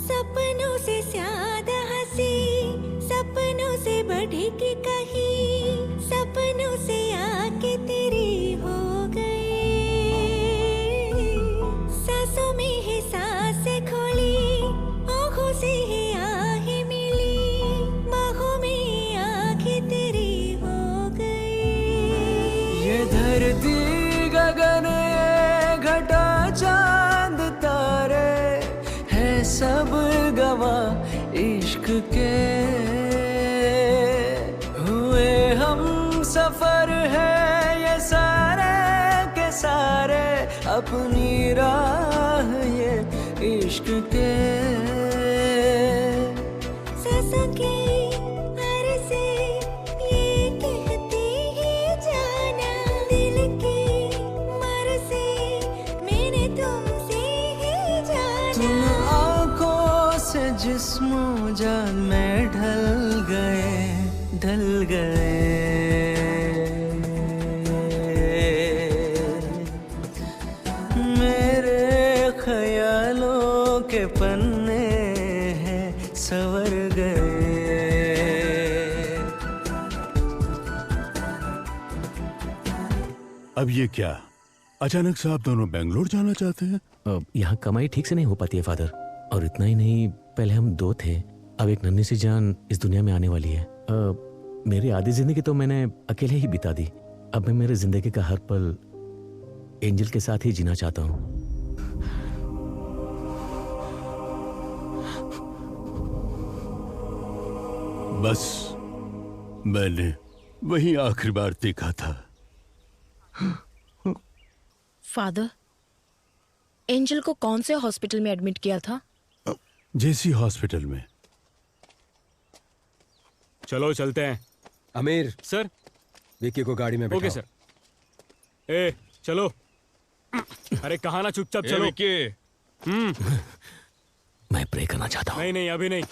[SPEAKER 16] सपनों से ज्यादा हंसी, सपनों से बढ़े के कहीं, सपनों से आके तेरी हो गई। सांसों में है सांसें खोली, आँखों से है आहें मिली, बाहों में आँखें तेरी हो गई।
[SPEAKER 15] ये धरती गगन ये घटा चांद तारे है सब गवाह इश्क के। हुए हम सफर है ये सारे के सारे अपनी राह ये इश्क के।
[SPEAKER 16] सांसों के हर से ये कहती है जाना, दिल की मर्जी मैंने तुमसे ही जाना।
[SPEAKER 15] तुम आंखों से जिस्मो जान में ढल गए मेरे ख्यालों के पन्ने हैं सवर गए।
[SPEAKER 12] अब ये क्या? अचानक से आप दोनों बेंगलोर जाना चाहते हैं?
[SPEAKER 1] यहाँ कमाई ठीक से नहीं हो पाती है फादर, और इतना ही नहीं, पहले हम 2 थे, अब एक नन्ही सी जान इस दुनिया में आने वाली है। मेरी आधी जिंदगी तो मैंने अकेले ही बिता दी। अब मैं मेरे जिंदगी का हर पल एंजल के साथ ही जीना चाहता हूँ।
[SPEAKER 12] बस मैंने वही आखिरी बार देखा था।
[SPEAKER 8] फादर, एंजल को कौन से हॉस्पिटल में एडमिट किया था?
[SPEAKER 12] जेसी हॉस्पिटल में।
[SPEAKER 10] चलो चलते हैं।
[SPEAKER 17] आमिर
[SPEAKER 10] सर,
[SPEAKER 17] विक्की को गाड़ी में बैठाओ।
[SPEAKER 10] Okay sir. ए चलो। अरे कहा ना, चुपचाप चलो।
[SPEAKER 2] विक्की।
[SPEAKER 1] मैं प्रे करना चाहता हूँ।
[SPEAKER 10] नहीं अभी नहीं।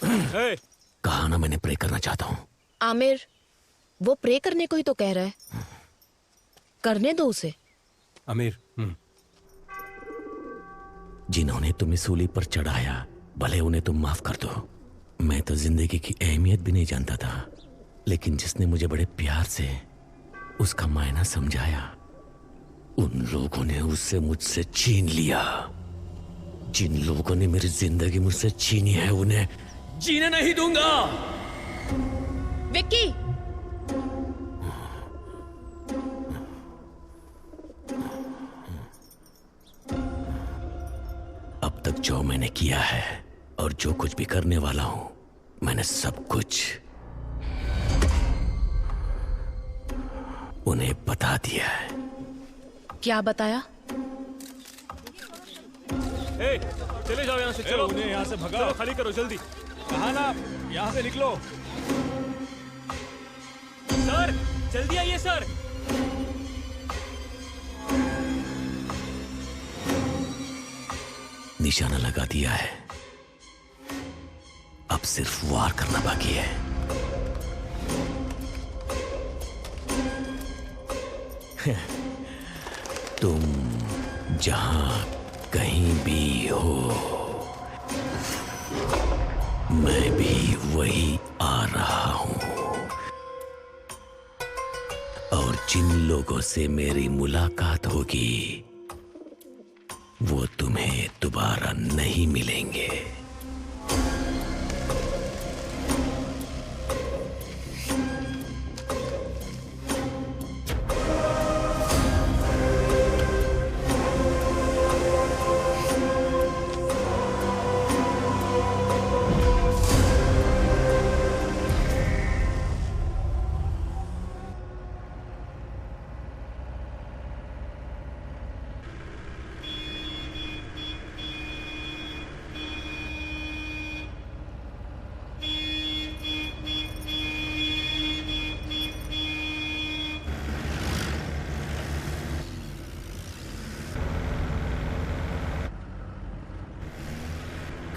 [SPEAKER 1] कहा ना मैंने प्रे करना चाहता हूँ।
[SPEAKER 8] आमिर, वो प्रे करने को ही तो कह रहा है, करने दो उसे।
[SPEAKER 17] आमिर,
[SPEAKER 1] जिन्होंने तुम्हें सूली पर चढ़ाया, भले उन्हें तुम माफ कर दो। मैं तो जिंदगी की अहमियत भी नहीं जानता था, लेकिन जिसने मुझे बड़े प्यार से उसका मायना समझाया, उन लोगों ने उससे मुझसे छीन लिया। जिन लोगों ने मेरी जिंदगी मुझसे छीनी है, उन्हें जीने नहीं दूंगा।
[SPEAKER 8] विक्की,
[SPEAKER 1] अब तक जो मैंने किया है और जो कुछ भी करने वाला हूं, मैंने सब कुछ उन्हें बता दिया है।
[SPEAKER 8] क्या बताया?
[SPEAKER 10] ए, चले जाओ यहाँ से। चलो
[SPEAKER 2] उन्हें यहाँ से भगाओ।
[SPEAKER 10] चलो, खाली करो जल्दी।
[SPEAKER 2] कहा ना, यहाँ से निकलो।
[SPEAKER 10] सर जल्दी आइए सर।
[SPEAKER 1] निशाना लगा दिया है, अब सिर्फ वार करना बाकी है। तुम जहां कहीं भी हो, मैं भी वही आ रहा हूं, और जिन लोगों से मेरी मुलाकात होगी वो तुम्हें दोबारा नहीं मिलेंगे।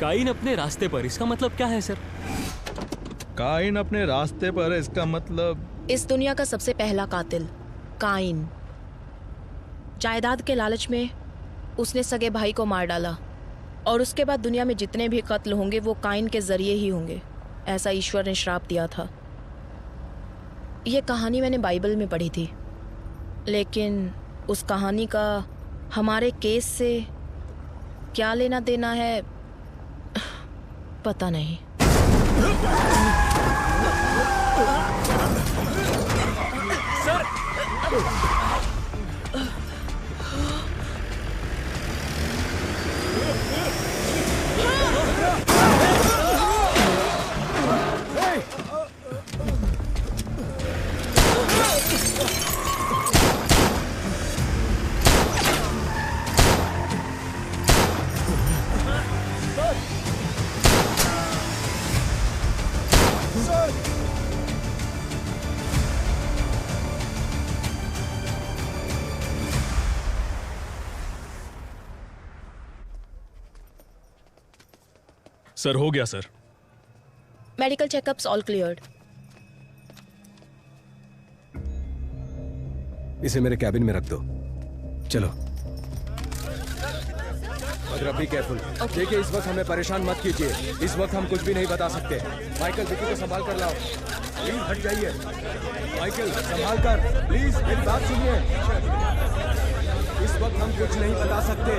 [SPEAKER 5] काइन अपने रास्ते पर, इसका मतलब क्या है सर?
[SPEAKER 2] काइन अपने रास्ते पर, इसका मतलब
[SPEAKER 8] इस दुनिया का सबसे पहला कातिल काइन। जायदाद के लालच में उसने सगे भाई को मार डाला, और उसके बाद दुनिया में जितने भी कत्ल होंगे वो काइन के जरिए ही होंगे, ऐसा ईश्वर ने श्राप दिया था। ये कहानी मैंने बाइबल में पढ़ी थी, लेकिन उस कहानी का हमारे केस से क्या लेना देना है पता नहीं।
[SPEAKER 5] सर!
[SPEAKER 2] सर हो गया sir.
[SPEAKER 8] Medical checkups all cleared.
[SPEAKER 10] इसे मेरे कैबिन में रख दो। चलो बद्रा, बी केयरफुल। देखिए इस वक्त हमें परेशान मत कीजिए, इस वक्त हम कुछ भी नहीं बता सकते। माइकल, विकी को संभाल कर लाओ, प्लीज हट जाइए। माइकल संभाल कर, प्लीज मेरी बात सुनिए। इस वक्त हम कुछ नहीं बता सकते।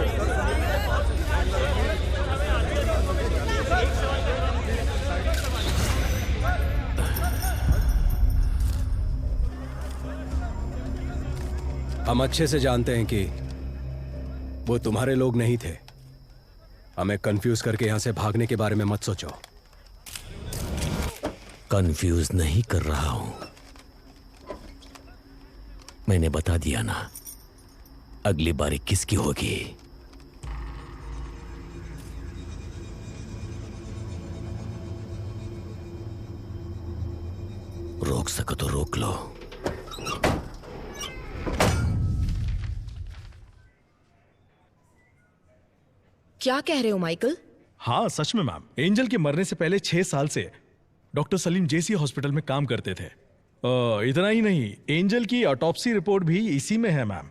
[SPEAKER 10] हम अच्छे से जानते हैं कि वो तुम्हारे लोग नहीं थे। हमें कंफ्यूज करके यहां से भागने के बारे में मत सोचो।
[SPEAKER 1] कंफ्यूज नहीं कर रहा हूं, मैंने बता दिया ना, अगली बारी किसकी होगी। रोक सको तो रोक लो।
[SPEAKER 8] क्या कह रहे हो माइकल?
[SPEAKER 2] हाँ सच में मैम, एंजल के मरने से पहले 6 साल से डॉक्टर सलीम जेसी हॉस्पिटल में काम करते थे। इतना ही नहीं, एंजल की ऑटोप्सी रिपोर्ट भी इसी में है मैम।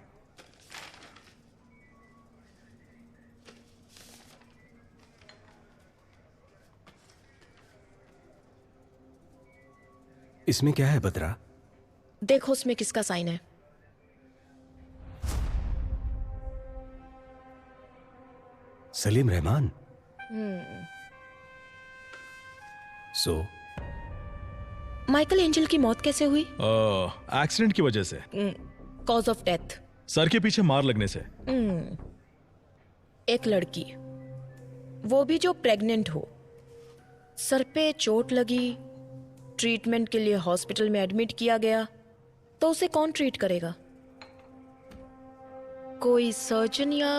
[SPEAKER 10] इसमें क्या है बद्रा?
[SPEAKER 8] देखो उसमें किसका साइन है।
[SPEAKER 10] Salim Rahman. So
[SPEAKER 8] Michael, angel की मौत कैसे हुई?
[SPEAKER 2] एक्सीडेंट की वजह से।
[SPEAKER 8] Cause of death?
[SPEAKER 2] सर के पीछे मार लगने से।
[SPEAKER 8] एक लड़की, वो भी जो प्रेग्नेंट हो, सर पे चोट लगी, ट्रीटमेंट के लिए हॉस्पिटल में एडमिट किया गया, तो उसे कौन ट्रीट करेगा? कोई सर्जन या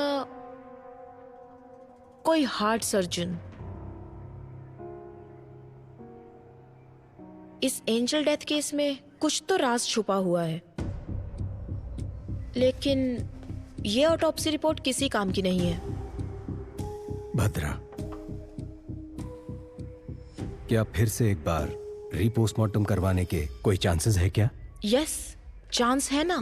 [SPEAKER 8] कोई हार्ट सर्जन? इस एंजल डेथ केस में कुछ तो राज छुपा हुआ है, लेकिन ये ऑटोप्सी रिपोर्ट किसी काम की नहीं है।
[SPEAKER 17] भद्रा, क्या फिर से एक बार रीपोस्टमार्टम करवाने के कोई चांसेस है क्या?
[SPEAKER 8] यस, चांस है ना।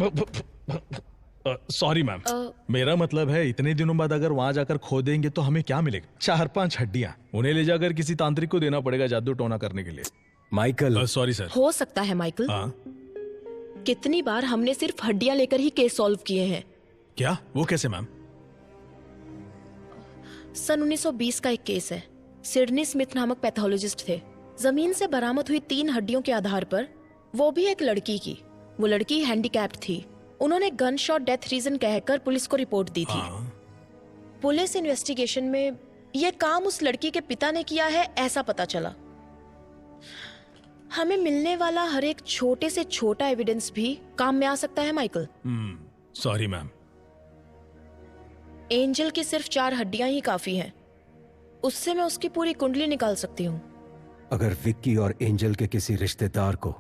[SPEAKER 2] सॉरी मैम, मेरा मतलब है इतने दिनों बाद अगर वहां जाकर खो देंगे तो हमें क्या मिलेगा? 4-5 हड्डियां। उन्हें ले जाकर किसी तांत्रिक को देना पड़ेगा जादू टोना करने के लिए।
[SPEAKER 17] Michael,
[SPEAKER 2] sorry sir.
[SPEAKER 8] हो सकता है माइकल। कितनी बार हमने सिर्फ हड्डियां लेकर ही केस सॉल्व किए हैं।
[SPEAKER 2] क्या? वो कैसे मैम?
[SPEAKER 8] सन 1920 का एक केस है। सिडनी स्मिथ नामक पैथोलॉजिस्ट थे। जमीन से बरामद हुई 3 हड्डियों के आधार पर, वो भी एक लड़की की, वो लड़की हैंडीकैप्ड थी। उन्होंने गन शॉट डेथ रीजन कहकर पुलिस को रिपोर्ट दी थी। पुलिस इन्वेस्टिगेशन में यह काम उस लड़की के पिता ने किया है ऐसा पता चला। हमें मिलने वाला हर एक छोटे से छोटा एविडेंस भी काम में आ सकता है माइकल।
[SPEAKER 2] Sorry ma'am.
[SPEAKER 8] एंजल की सिर्फ 4 हड्डियां ही काफी हैं। उससे मैं उसकी पूरी कुंडली निकाल सकती हूँ।
[SPEAKER 17] अगर विक्की और एंजल के किसी रिश्तेदार को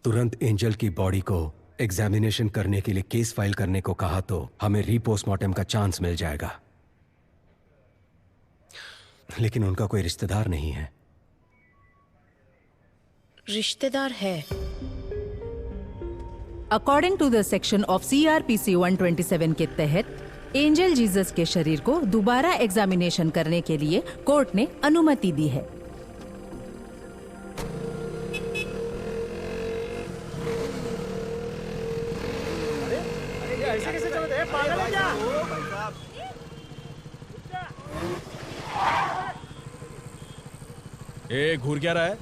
[SPEAKER 17] तुरंत एंजल की बॉडी को एग्जामिनेशन करने के लिए केस फाइल करने को कहा तो हमें रीपोस्टमार्टम का चांस मिल जाएगा। लेकिन उनका कोई रिश्तेदार नहीं है।
[SPEAKER 8] रिश्तेदार है।
[SPEAKER 11] According to the section of CRPC 127 के तहत एंजल जीसस के शरीर को दोबारा एग्जामिनेशन करने के लिए कोर्ट ने अनुमति दी है।
[SPEAKER 10] ऐसे कैसे चलते हैं? पागल है क्या?
[SPEAKER 2] ए, घूर क्या रहा है?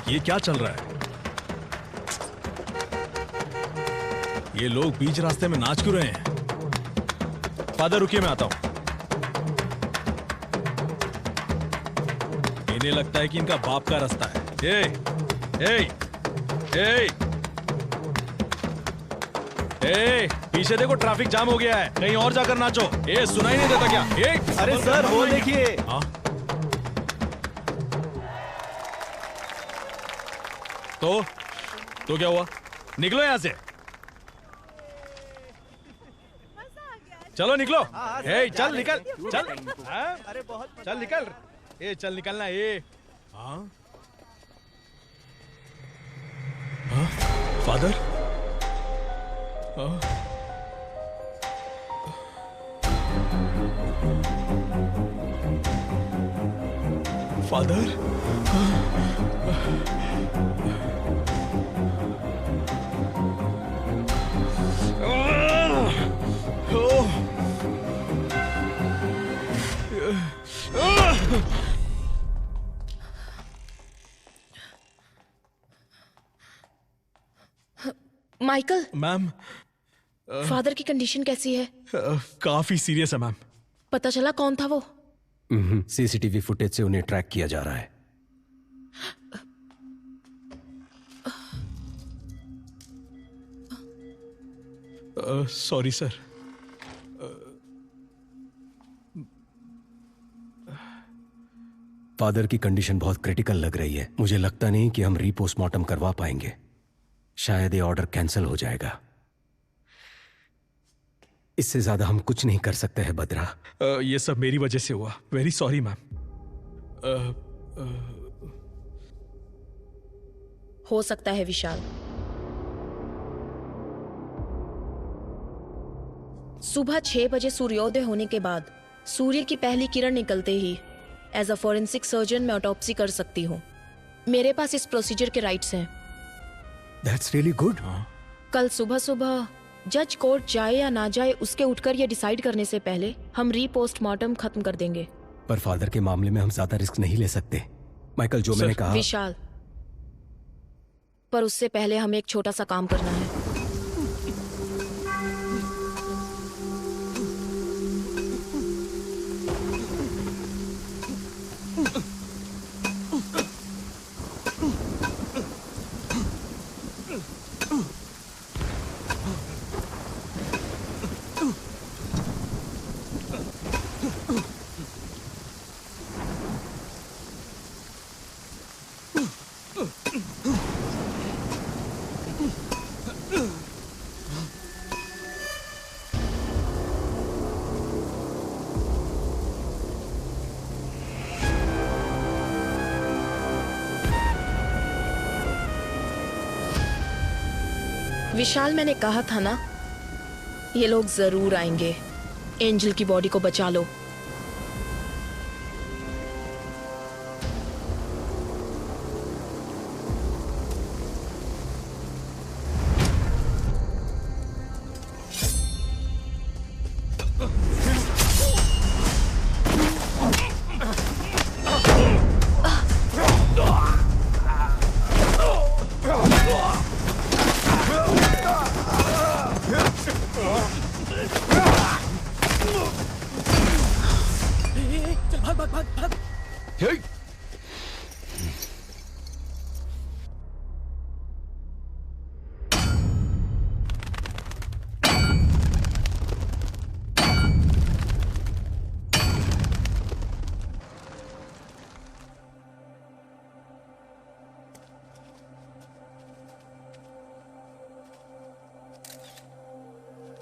[SPEAKER 2] ये क्या चल रहा है? ये लोग बीच रास्ते में नाच क्यों रहे हैं? फादर रुकिए, मैं आता हूं। इन्हें लगता है कि इनका बाप का रास्ता है। पीछे देखो, ट्रैफिक जाम हो गया है, कहीं और जाकर नाचो। सुनाई नहीं देता क्या?
[SPEAKER 9] अरे सर, वो देखिए।
[SPEAKER 2] तो क्या हुआ? निकलो यहां से। चलो निकलो। चल निकल, चल।
[SPEAKER 9] अरे बहुत
[SPEAKER 2] चल निकल। चल निकलना। Father? Father?
[SPEAKER 8] Michael.
[SPEAKER 2] Ma'am,
[SPEAKER 8] father की कंडीशन कैसी है?
[SPEAKER 2] काफी सीरियस है मैम।
[SPEAKER 8] पता चला कौन था वो?
[SPEAKER 17] CCTV फुटेज से उन्हें ट्रैक किया जा रहा है।
[SPEAKER 2] Sorry sir.
[SPEAKER 17] फादर की कंडीशन बहुत क्रिटिकल लग रही है। मुझे लगता नहीं कि हम रीपोस्टमार्टम करवा पाएंगे। शायद ये ऑर्डर कैंसिल हो जाएगा। इससे ज्यादा हम कुछ नहीं कर सकते हैं बद्रा।
[SPEAKER 2] ये सब मेरी वजह से हुआ। Very sorry ma'am.
[SPEAKER 8] हो सकता है विशाल। सुबह 6 बजे सूर्योदय होने के बाद सूर्य की पहली किरण निकलते ही एज अ फॉरेंसिक सर्जन मैं ऑटोप्सी कर सकती हूँ। मेरे पास इस प्रोसीजर के राइट्स हैं।
[SPEAKER 17] That's really good.
[SPEAKER 8] कल सुबह सुबह जज कोर्ट जाए या ना जाए उसके उठकर ये डिसाइड करने से पहले हम रीपोस्टमार्टम खत्म कर देंगे।
[SPEAKER 17] पर फादर के मामले में हम ज्यादा रिस्क नहीं ले सकते। माइकल, जो मैंने कहा।
[SPEAKER 8] विशाल, पर उससे पहले हमें एक छोटा सा काम करना है। विशाल, मैंने कहा था ना, ये लोग जरूर आएंगे। एंजल की बॉडी को बचा लो।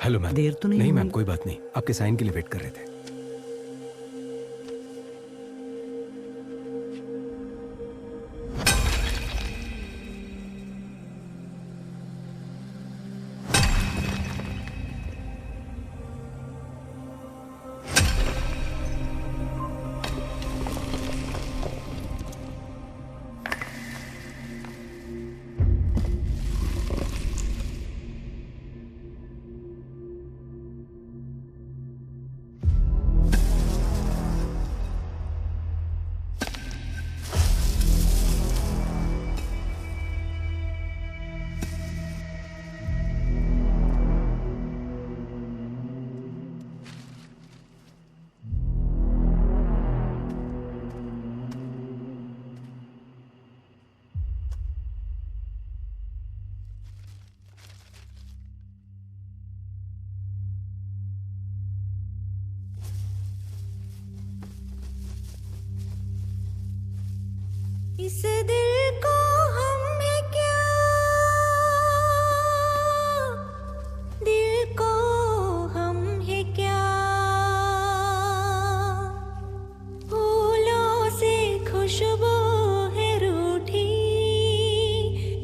[SPEAKER 17] Hello ma'am.
[SPEAKER 18] देर तो नहीं
[SPEAKER 17] मैम, कोई बात नहीं, आपके साइन के लिए वेट कर रहे थे।
[SPEAKER 16] इस दिल को हम है क्या, दिल को हम है क्या, फूलों से खुशबू है रूठी,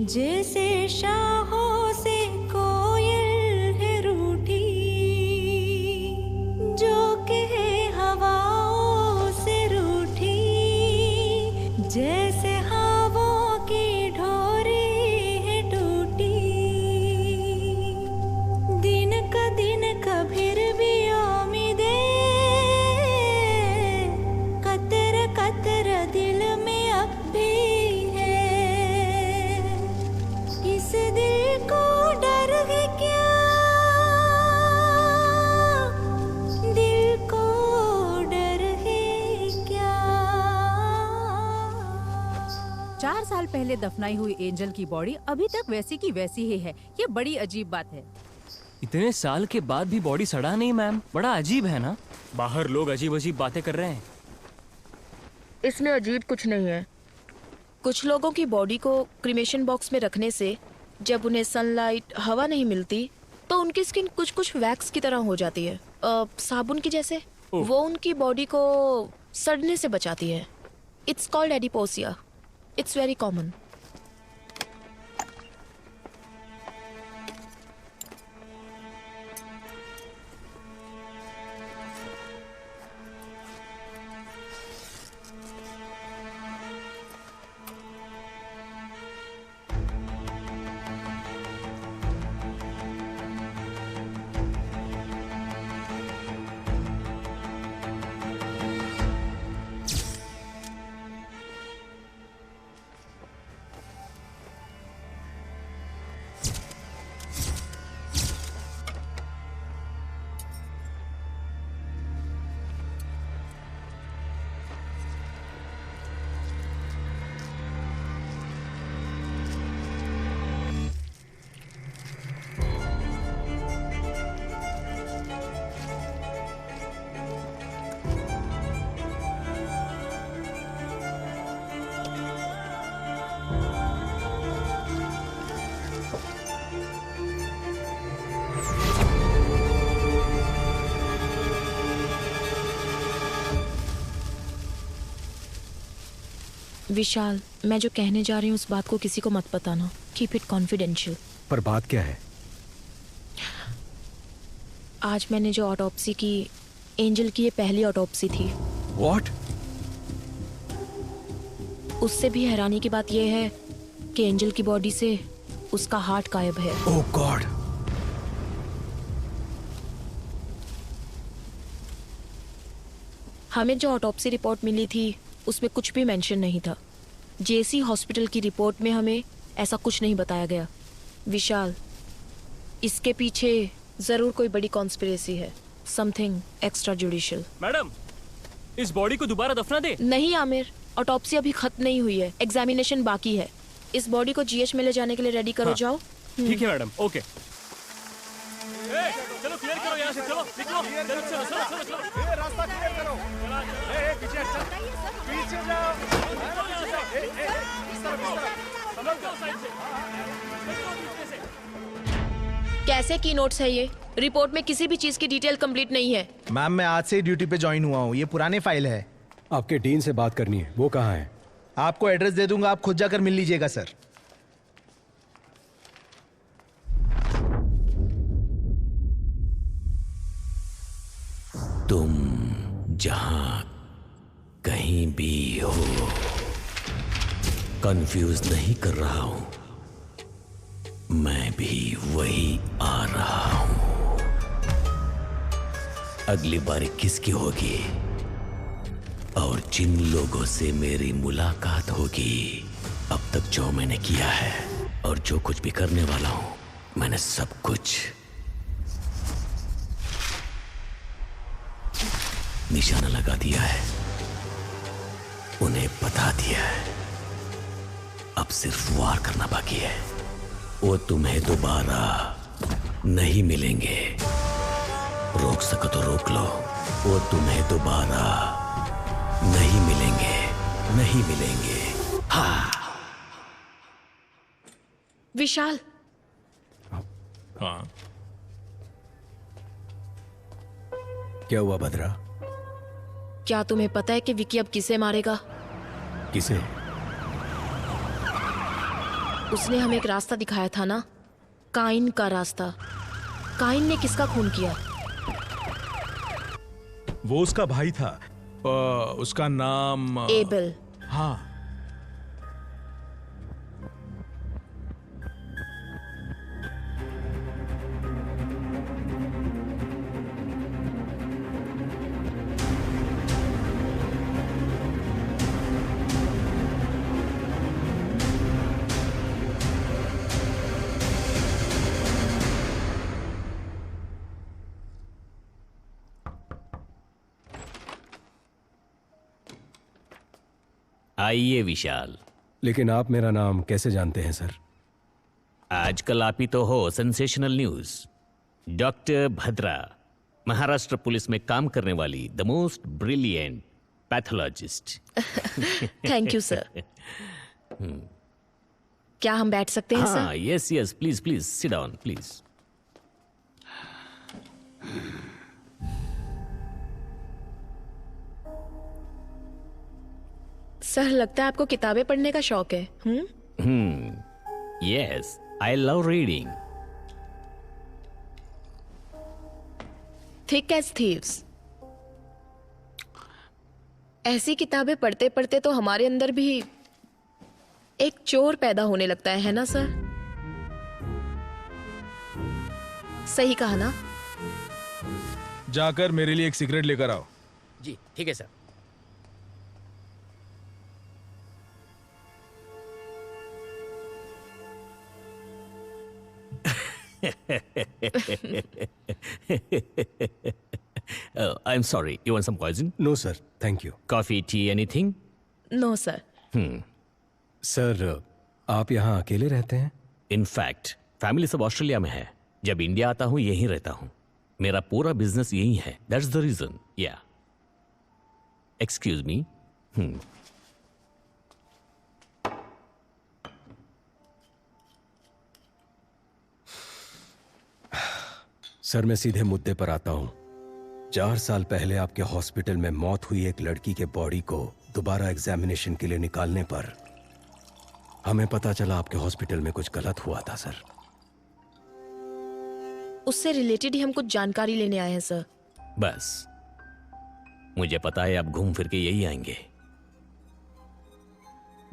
[SPEAKER 16] जैसे शाहों से कोयल है रूठी, जो कहे हवाओं से रूठी, जैसे हवाओं की ढोरी है टूटी, दिन का फिर भी उम्मीदे, कतर कतर दिल में अब भी है, इस दिल को डर है क्या, दिल को डर है क्या।
[SPEAKER 11] 4 साल पहले दफनाई हुई एंजल की बॉडी अभी तक वैसी की वैसी ही है। ये बड़ी अजीब बात है।
[SPEAKER 13] इतने साल के बाद भी बॉडी सड़ा नहीं मैम, बड़ा अजीब है ना। बाहर लोग अजीब अजीब बातें कर रहे हैं।
[SPEAKER 8] इसमें अजीब कुछ नहीं है। कुछ लोगों की बॉडी को क्रीमेशन बॉक्स में रखने से जब उन्हें सनलाइट, हवा नहीं मिलती तो उनकी स्किन कुछ कुछ वैक्स की तरह हो जाती है, साबुन की जैसे। वो उनकी बॉडी को सड़ने से बचाती है। It's called adipocere. It's very common. Vishal, मैं जो कहने जा रही हूँ उस बात को किसी को मत बताना। Keep it confidential.
[SPEAKER 17] पर बात क्या है?
[SPEAKER 8] आज मैंने जो ऑटोप्सी की, एंजल की ये पहली ऑटोप्सी थी।
[SPEAKER 17] What?
[SPEAKER 8] उससे भी हैरानी की बात यह है कि एंजल की बॉडी से उसका हार्ट गायब है।
[SPEAKER 17] ओह गॉड।
[SPEAKER 8] हमें जो ऑटोप्सी रिपोर्ट मिली थी उसमें कुछ भी मेंशन नहीं था। जेसी हॉस्पिटल की रिपोर्ट में हमें ऐसा कुछ नहीं बताया गया। विशाल, इसके पीछे जरूर कोई बड़ी कॉन्स्पिरेसी है, समथिंग एक्स्ट्रा जुडिशियल।
[SPEAKER 13] मैडम, इस बॉडी को दोबारा दफना दे। नहीं
[SPEAKER 8] आमिर, ऑटोप्सी अभी खत्म नहीं हुई है, एग्जामिनेशन बाकी है। इस बॉडी को जीएच में ले जाने के लिए रेडी करो। जाओ।
[SPEAKER 13] ठीक है मैडम, ओके। चलो क्लियर करो यहाँ से, चलो निकलो, चलो चलो चलो चलो चलो,
[SPEAKER 9] रास्ता क्लियर करो। पीछे हट, पीछे जाओ। इस तरफ समझ जाओ साइड से।
[SPEAKER 8] कैसे की नोट्स है ये? रिपोर्ट में किसी भी चीज की डिटेल कंप्लीट नहीं है।
[SPEAKER 9] मैम, मैं आज से ड्यूटी पे ज्वाइन हुआ हूँ। ये पुराने फाइल है।
[SPEAKER 17] आपके डीन से बात करनी है, वो कहाँ है?
[SPEAKER 9] आपको एड्रेस दे दूंगा, आप खुद जाकर मिल लीजिएगा सर।
[SPEAKER 1] तुम जहां कहीं भी हो, कंफ्यूज नहीं कर रहा हूं, मैं भी वही आ रहा हूं। अगली बारी किसकी होगी और जिन लोगों से मेरी मुलाकात होगी, अब तक जो मैंने किया है और जो कुछ भी करने वाला हूं, मैंने सब कुछ निशाना लगा दिया है, उन्हें बता दिया है। अब सिर्फ वार करना बाकी है। वो तुम्हें दोबारा नहीं मिलेंगे। रोक सको तो रोक लो। वो तुम्हें दोबारा नहीं मिलेंगे, नहीं मिलेंगे। हाँ।
[SPEAKER 8] विशाल।
[SPEAKER 2] हाँ।
[SPEAKER 17] क्या हुआ भद्रा?
[SPEAKER 8] क्या तुम्हें पता है कि विकी अब किसे मारेगा?
[SPEAKER 17] किसे?
[SPEAKER 8] उसने हमें एक रास्ता दिखाया था ना, काइन का रास्ता। काइन ने किसका खून किया?
[SPEAKER 2] वो उसका भाई था। उसका नाम
[SPEAKER 8] एबल।
[SPEAKER 2] हाँ।
[SPEAKER 1] आइए विशाल।
[SPEAKER 17] लेकिन आप मेरा नाम कैसे जानते हैं सर?
[SPEAKER 1] आजकल आप ही तो हो sensational news. Doctor Bhadra, Maharashtra police में काम करने वाली the most brilliant pathologist.
[SPEAKER 8] Thank you sir. क्या हम बैठ सकते हैं sir?
[SPEAKER 1] Yes yes, please please sit down please.
[SPEAKER 8] Sir, लगता है आपको किताबें पढ़ने का शौक है।
[SPEAKER 1] Yes, I love reading.
[SPEAKER 8] Thick as thieves. ऐसी किताबें पढ़ते पढ़ते तो हमारे अंदर भी एक चोर पैदा होने लगता है ना सर? सही कहा ना?
[SPEAKER 2] जाकर मेरे लिए एक सिगरेट लेकर आओ।
[SPEAKER 5] जी ठीक है sir.
[SPEAKER 1] I'm sorry. You want some poison?
[SPEAKER 17] No, sir. Thank you.
[SPEAKER 1] Coffee, tea, anything?
[SPEAKER 8] No, sir.
[SPEAKER 17] Sir, आप यहाँ अकेले रहते हैं?
[SPEAKER 1] In fact, फैमिली सब ऑस्ट्रेलिया में है। जब इंडिया आता हूँ यहीं रहता हूँ। मेरा पूरा बिजनेस यहीं है। That's the reason. Yeah. Excuse me.
[SPEAKER 17] Sir, मैं सीधे मुद्दे पर आता हूं। 4 साल पहले आपके हॉस्पिटल में मौत हुई एक लड़की के बॉडी को दोबारा एग्जामिनेशन के लिए निकालने पर हमें पता चला आपके हॉस्पिटल में कुछ गलत हुआ था सर।
[SPEAKER 8] उससे रिलेटेड ही हम कुछ जानकारी लेने आए हैं सर।
[SPEAKER 1] बस मुझे पता है आप घूम फिर के यही आएंगे।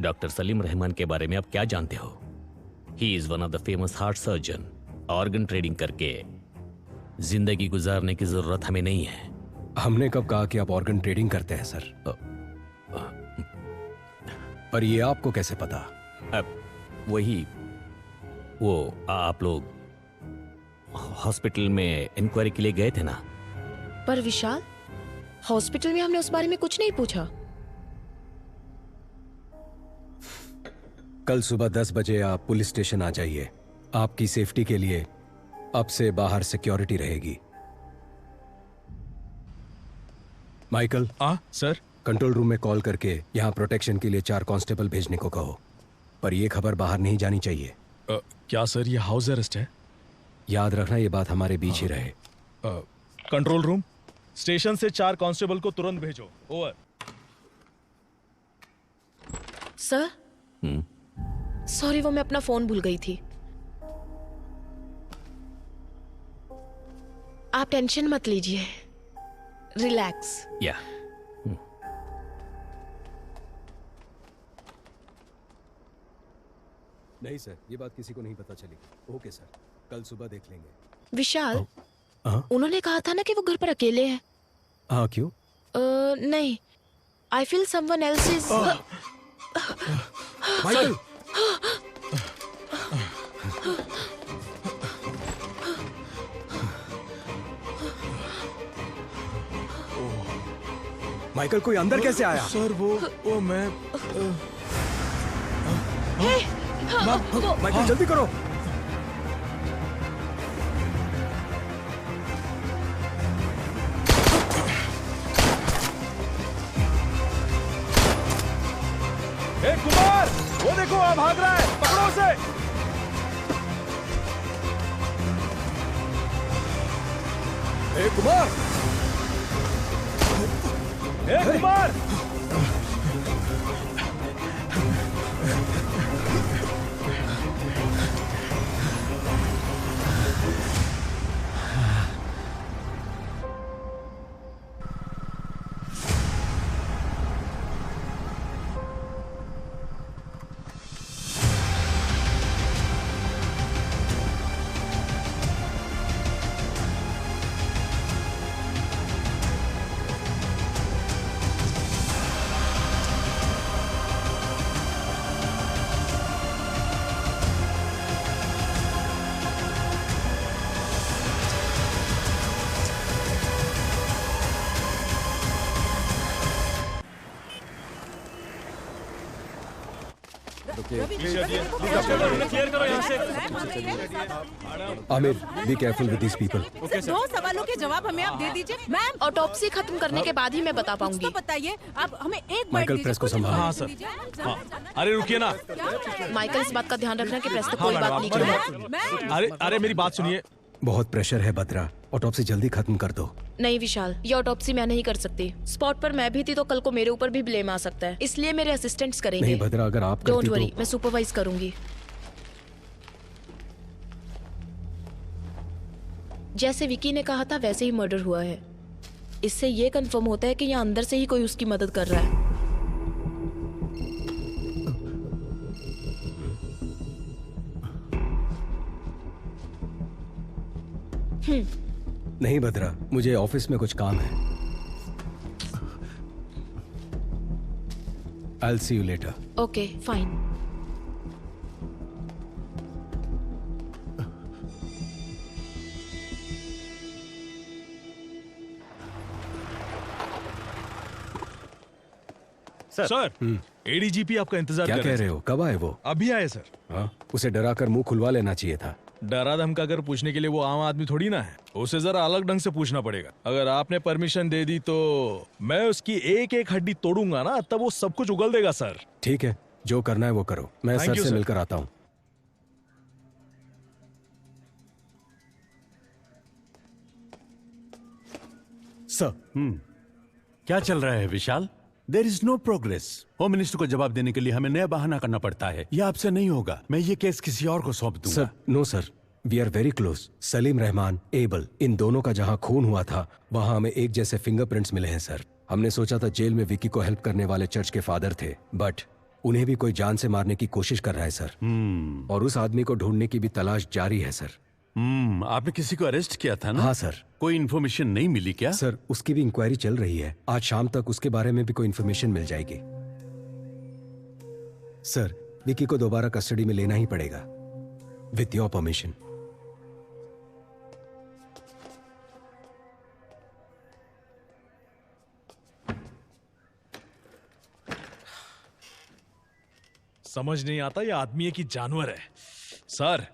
[SPEAKER 1] डॉक्टर सलीम रहमान के बारे में आप क्या जानते हो? He is one of the famous heart surgeon. Organ trading करके जिंदगी गुजारने की जरूरत हमें नहीं है।
[SPEAKER 17] हमने कब कहा कि आप ऑर्गन ट्रेडिंग करते हैं सर? पर ये आपको कैसे पता?
[SPEAKER 1] वही वो आप लोग हॉस्पिटल में इंक्वायरी के लिए गए थे ना?
[SPEAKER 8] पर विशाल, हॉस्पिटल में हमने उस बारे में कुछ नहीं पूछा।
[SPEAKER 17] कल सुबह 10 बजे आप पुलिस स्टेशन आ जाइए। आपकी सेफ्टी के लिए अब से बाहर सिक्योरिटी रहेगी। माइकल।
[SPEAKER 2] सर।
[SPEAKER 17] कंट्रोल रूम में कॉल करके यहाँ प्रोटेक्शन के लिए 4 कांस्टेबल भेजने को कहो, पर यह खबर बाहर नहीं जानी चाहिए।
[SPEAKER 2] क्या सर ये हाउस अरेस्ट है?
[SPEAKER 17] याद रखना ये बात हमारे बीच ही रहे।
[SPEAKER 2] कंट्रोल रूम, स्टेशन से 4 कांस्टेबल को तुरंत भेजो। ओवर।
[SPEAKER 8] सर सॉरी, वो मैं अपना फोन भूल गई थी। आप टेंशन मत लीजिए, रिलैक्स।
[SPEAKER 1] या
[SPEAKER 17] नहीं सर, ये बात किसी को नहीं पता चली। ओके सर, कल सुबह देख लेंगे।
[SPEAKER 8] विशाल, उन्होंने कहा था ना कि वो घर पर अकेले हैं।
[SPEAKER 17] हाँ, क्यों?
[SPEAKER 8] नहीं, I feel someone else is.
[SPEAKER 17] Michael, Michael कोई अंदर कैसे आया?
[SPEAKER 2] सर वो मैं
[SPEAKER 17] माइकल जल्दी करो।
[SPEAKER 2] कुमार, वो देखो आप भाग रहा है, पकड़ो उसे।
[SPEAKER 17] Kumar,
[SPEAKER 2] Kumar.
[SPEAKER 17] Aamir, be careful with this people.
[SPEAKER 7] 2 सवालों के जवाब हमें आप दे दीजिए। मैम,
[SPEAKER 8] ऑटोप्सी खत्म करने के बाद ही मैं बता पाऊंगी।
[SPEAKER 7] तो बताइए, आप हमें एक
[SPEAKER 17] माइकल, प्रेस को संभाल।
[SPEAKER 2] हाँ सर। अरे रुकिए ना।
[SPEAKER 8] माइकल, इस बात का ध्यान रखना कि प्रेस तक कोई बात नहीं
[SPEAKER 2] करें। अरे मेरी बात सुनिए।
[SPEAKER 17] बहुत प्रेशर है बद्रा, ऑटोप्सी जल्दी खत्म कर दो।
[SPEAKER 8] नहीं विशाल, ये ऑटोप्सी मैं नहीं कर सकती। स्पॉट पर मैं भी थी तो कल को मेरे ऊपर भी ब्लेम आ सकता है, इसलिए मेरे असिस्टेंट्स करेंगे।
[SPEAKER 17] नहीं बद्रा, अगर आप
[SPEAKER 8] डोंट वरी, मैं सुपरवाइज करूंगी। जैसे विकी ने कहा था वैसे ही मर्डर हुआ है। इससे ये कंफर्म होता है कि यहाँ अंदर से ही कोई उसकी मदद कर रहा है।
[SPEAKER 17] नहीं बद्रा, मुझे ऑफिस में कुछ काम है। I'll see you later.
[SPEAKER 8] Okay, fine.
[SPEAKER 2] Sir, ADGP आपका इंतजार
[SPEAKER 17] क्या
[SPEAKER 2] कर
[SPEAKER 17] कह रहे हो? कब आए वो?
[SPEAKER 2] अभी आए सर।
[SPEAKER 17] हाँ, उसे डरा कर मुंह खुलवा लेना चाहिए था।
[SPEAKER 2] डरा धमका कर पूछने के लिए वो आम आदमी थोड़ी ना है। उसे जरा अलग ढंग से पूछना पड़ेगा। अगर आपने परमिशन दे दी तो मैं उसकी एक एक हड्डी तोड़ूंगा ना, तब वो सब कुछ उगल देगा सर।
[SPEAKER 17] ठीक है, जो करना है वो करो। मैं
[SPEAKER 2] Thank
[SPEAKER 17] सर
[SPEAKER 2] you,
[SPEAKER 17] से
[SPEAKER 2] sir.
[SPEAKER 17] मिलकर आता हूँ।
[SPEAKER 12] सर, क्या चल रहा है Vishal? There is no progress. Home minister को जवाब देने के लिए हमें नया बहाना करना पड़ता है। यह आपसे नहीं होगा। मैं ये केस किसी और को सौंप दूंगा।
[SPEAKER 17] Sir, no sir, we are very close. Salim Rahman, Abel, इन दोनों का जहां खून हुआ था वहां हमें एक जैसे फिंगरप्रिंट्स मिले हैं सर। हमने सोचा था जेल में विकी को हेल्प करने वाले चर्च के फादर थे, बट उन्हें भी कोई जान से मारने की कोशिश कर रहा है सर। और उस आदमी को ढूंढने की भी तलाश जारी है सर।
[SPEAKER 12] आपने किसी को अरेस्ट किया था ना?
[SPEAKER 17] हाँ सर।
[SPEAKER 12] कोई इन्फॉर्मेशन नहीं मिली क्या?
[SPEAKER 17] सर, उसकी भी इंक्वायरी चल रही है। आज शाम तक उसके बारे में भी कोई इन्फॉर्मेशन मिल जाएगी। सर, विकी को दोबारा कस्टडी में लेना ही पड़ेगा, विथ योर परमिशन।
[SPEAKER 2] समझ नहीं आता ये आदमी है कि जानवर है। सर,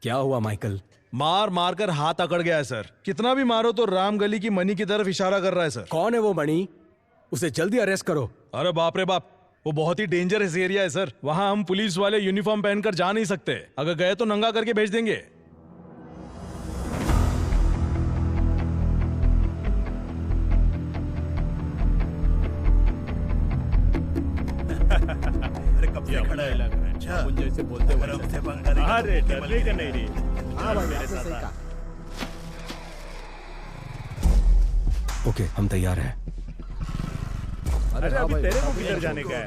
[SPEAKER 17] क्या हुआ माइकल?
[SPEAKER 2] मार मार कर हाथ अकड़ गया है सर। कितना भी मारो तो राम गली की मनी की तरफ इशारा कर रहा है सर।
[SPEAKER 17] कौन है वो मणि? उसे जल्दी अरेस्ट करो।
[SPEAKER 2] अरे बाप रे बाप, वो बहुत ही डेंजरस एरिया है सर। वहां हम पुलिस वाले यूनिफॉर्म पहनकर जा नहीं सकते। अगर गए तो नंगा करके भेज देंगे।
[SPEAKER 9] खड़ा है लग रहा है। अच्छा, उन जैसे बोलते हुए अरे डरने का नहीं रे। हाँ भाई, आपने सही कहा।
[SPEAKER 17] ओके, हम तैयार हैं।
[SPEAKER 9] अरे अभी तेरे को किधर जाने का है?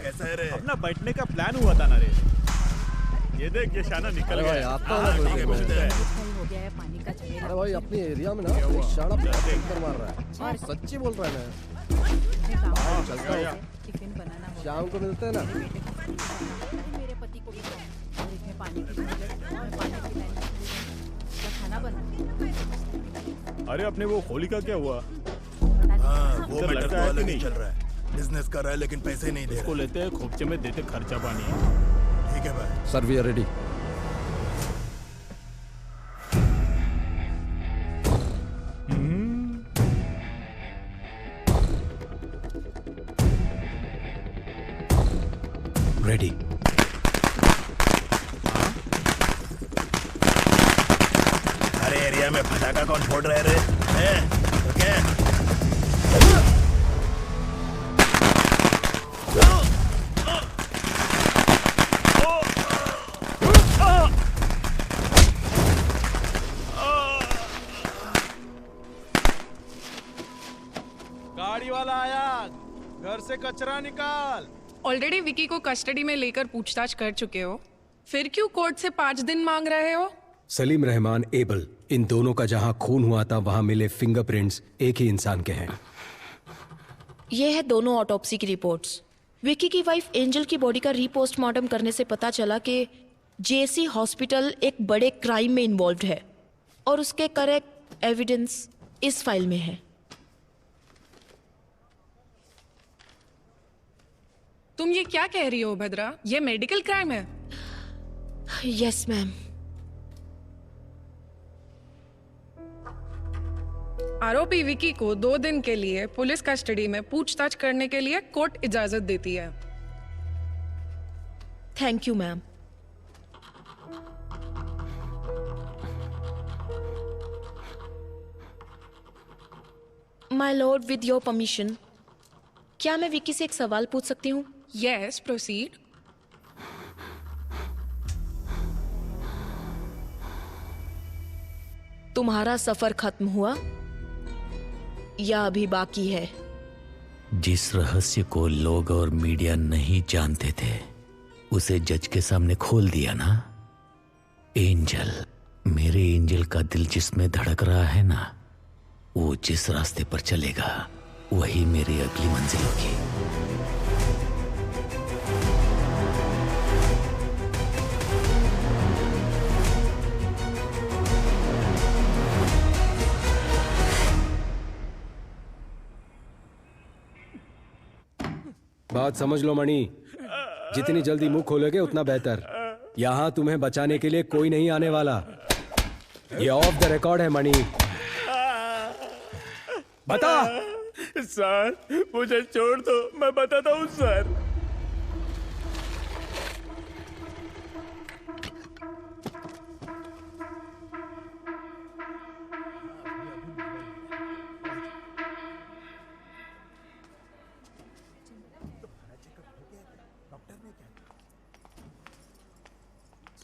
[SPEAKER 9] अपना बैठने का प्लान हुआ था ना रे। ये देख, ये शाना निकल गया।
[SPEAKER 10] आप तो हो गया है पानी का झमेला। अरे भाई, अपने एरिया में ना शाना पर मार रहा है। और सच्ची बोल रहा है ना। चलता है, टिफिन बनाना शाम को मिलते हैं ना।
[SPEAKER 11] मेरे पति को भी और इसमें पानी की जरूरत और पानी की लाइन का खाना बना।
[SPEAKER 9] अरे अपने वो होली का क्या हुआ?
[SPEAKER 18] वो मैटर तो अलग ही चल रहा है। बिजनेस कर रहा है लेकिन पैसे नहीं दे रहा।
[SPEAKER 9] उसको लेते हैं, खोपचे में देते खर्चा पानी।
[SPEAKER 18] ठीक है भाई।
[SPEAKER 10] Sir, we are ready.
[SPEAKER 17] Ready.
[SPEAKER 18] अरे एरिया में पटाखा कौन फोड़ रहे रे? ओके।
[SPEAKER 2] गाड़ी वाला आया, घर से कचरा निकाल।
[SPEAKER 19] ऑलरेडी विकी को कस्टडी में लेकर पूछताछ कर चुके हो, फिर क्यों कोर्ट से 5 दिन मांग रहे हो?
[SPEAKER 17] सलीम रहमान, एबल, इन दोनों का जहां खून हुआ था वहां मिले फिंगरप्रिंट्स एक ही इंसान के हैं।
[SPEAKER 8] ये है दोनों ऑटोप्सी की रिपोर्ट्स। विकी की वाइफ एंजल की बॉडी का रीपोस्टमार्टम करने से पता चला कि जेसी हॉस्पिटल एक बड़े क्राइम में इन्वॉल्व है और उसके करेक्ट एविडेंस इस फाइल में है।
[SPEAKER 19] तुम ये क्या कह रही हो भद्रा? ये मेडिकल क्राइम है।
[SPEAKER 8] Yes ma'am.
[SPEAKER 19] आरोपी विकी को 2 दिन के लिए पुलिस कस्टडी में पूछताछ करने के लिए कोर्ट इजाजत देती है।
[SPEAKER 8] Thank you ma'am. My Lord, with your permission, क्या मैं विकी से एक सवाल पूछ सकती हूँ?
[SPEAKER 19] Yes, proceed.
[SPEAKER 8] तुम्हारा सफर खत्म हुआ या अभी बाकी है?
[SPEAKER 1] जिस रहस्य को लोग और मीडिया नहीं जानते थे उसे जज के सामने खोल दिया ना। एंजल, मेरे एंजल का दिल जिसमें धड़क रहा है ना, वो जिस रास्ते पर चलेगा वही मेरी अगली मंजिल होगी।
[SPEAKER 17] बात समझ लो मणि, जितनी जल्दी मुंह खोलोगे उतना बेहतर। यहाँ तुम्हें बचाने के लिए कोई नहीं आने वाला। ये ऑफ द रिकॉर्ड है मणि। बता।
[SPEAKER 9] सर, मुझे छोड़ दो, मैं बताता हूँ सर।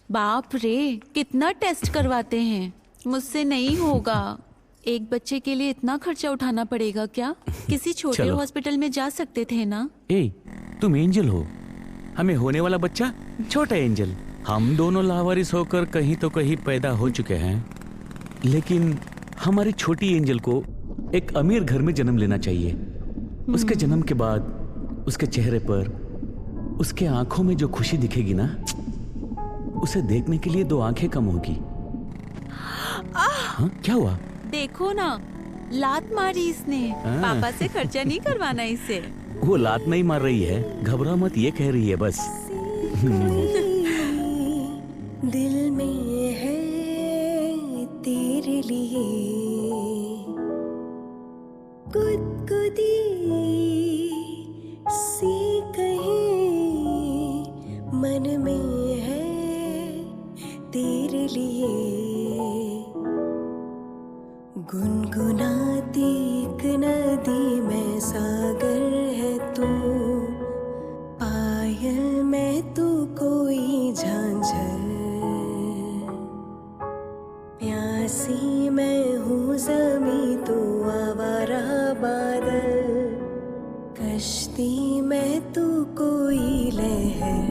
[SPEAKER 7] बाप रे, कितना टेस्ट करवाते हैं। मुझसे नहीं होगा। एक बच्चे के लिए इतना खर्चा उठाना पड़ेगा क्या? किसी छोटे
[SPEAKER 1] चलो।
[SPEAKER 7] हॉस्पिटल में जा सकते थे ना।
[SPEAKER 1] ए, तुम एंजल हो, हमें होने वाला बच्चा छोटा एंजल। हम दोनों लावारिस होकर कहीं तो कहीं पैदा हो चुके हैं, लेकिन हमारी छोटी एंजल को एक अमीर घर में जन्म लेना चाहिए। उसके जन्म के बाद उसके चेहरे पर, उसके आंखों में जो खुशी दिखेगी ना, उसे देखने के लिए 2 आंखें कम होगी। हाँ, क्या हुआ?
[SPEAKER 7] देखो ना, लात मारी इसने। पापा से खर्चा नहीं करवाना इसे।
[SPEAKER 1] वो लात नहीं मार रही है, घबरा मत, ये कह रही है बस।
[SPEAKER 16] दिल में है तेरे लिए गुदगुदी सी कहीं, मन में है तेरे लिए गुनगुनाती एक नदी में सागर है तू, पायल में तू कोई झांझर, प्यासी मैं हूँ ज़मीं तू आवारा बादल, कश्ती में तू कोई लहर।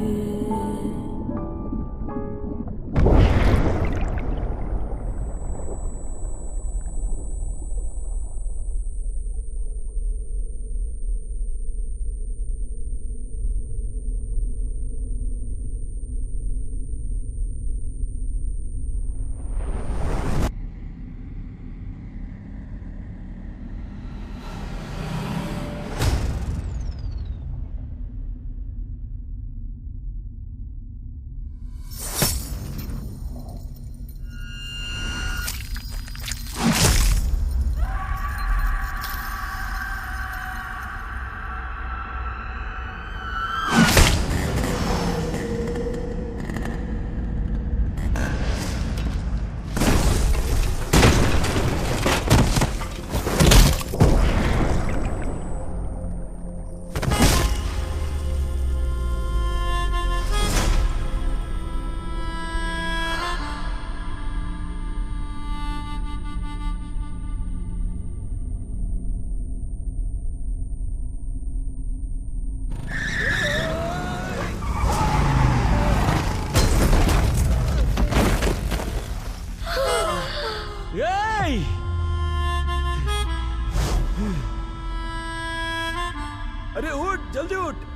[SPEAKER 10] अरे उठ, जल्दी उठ।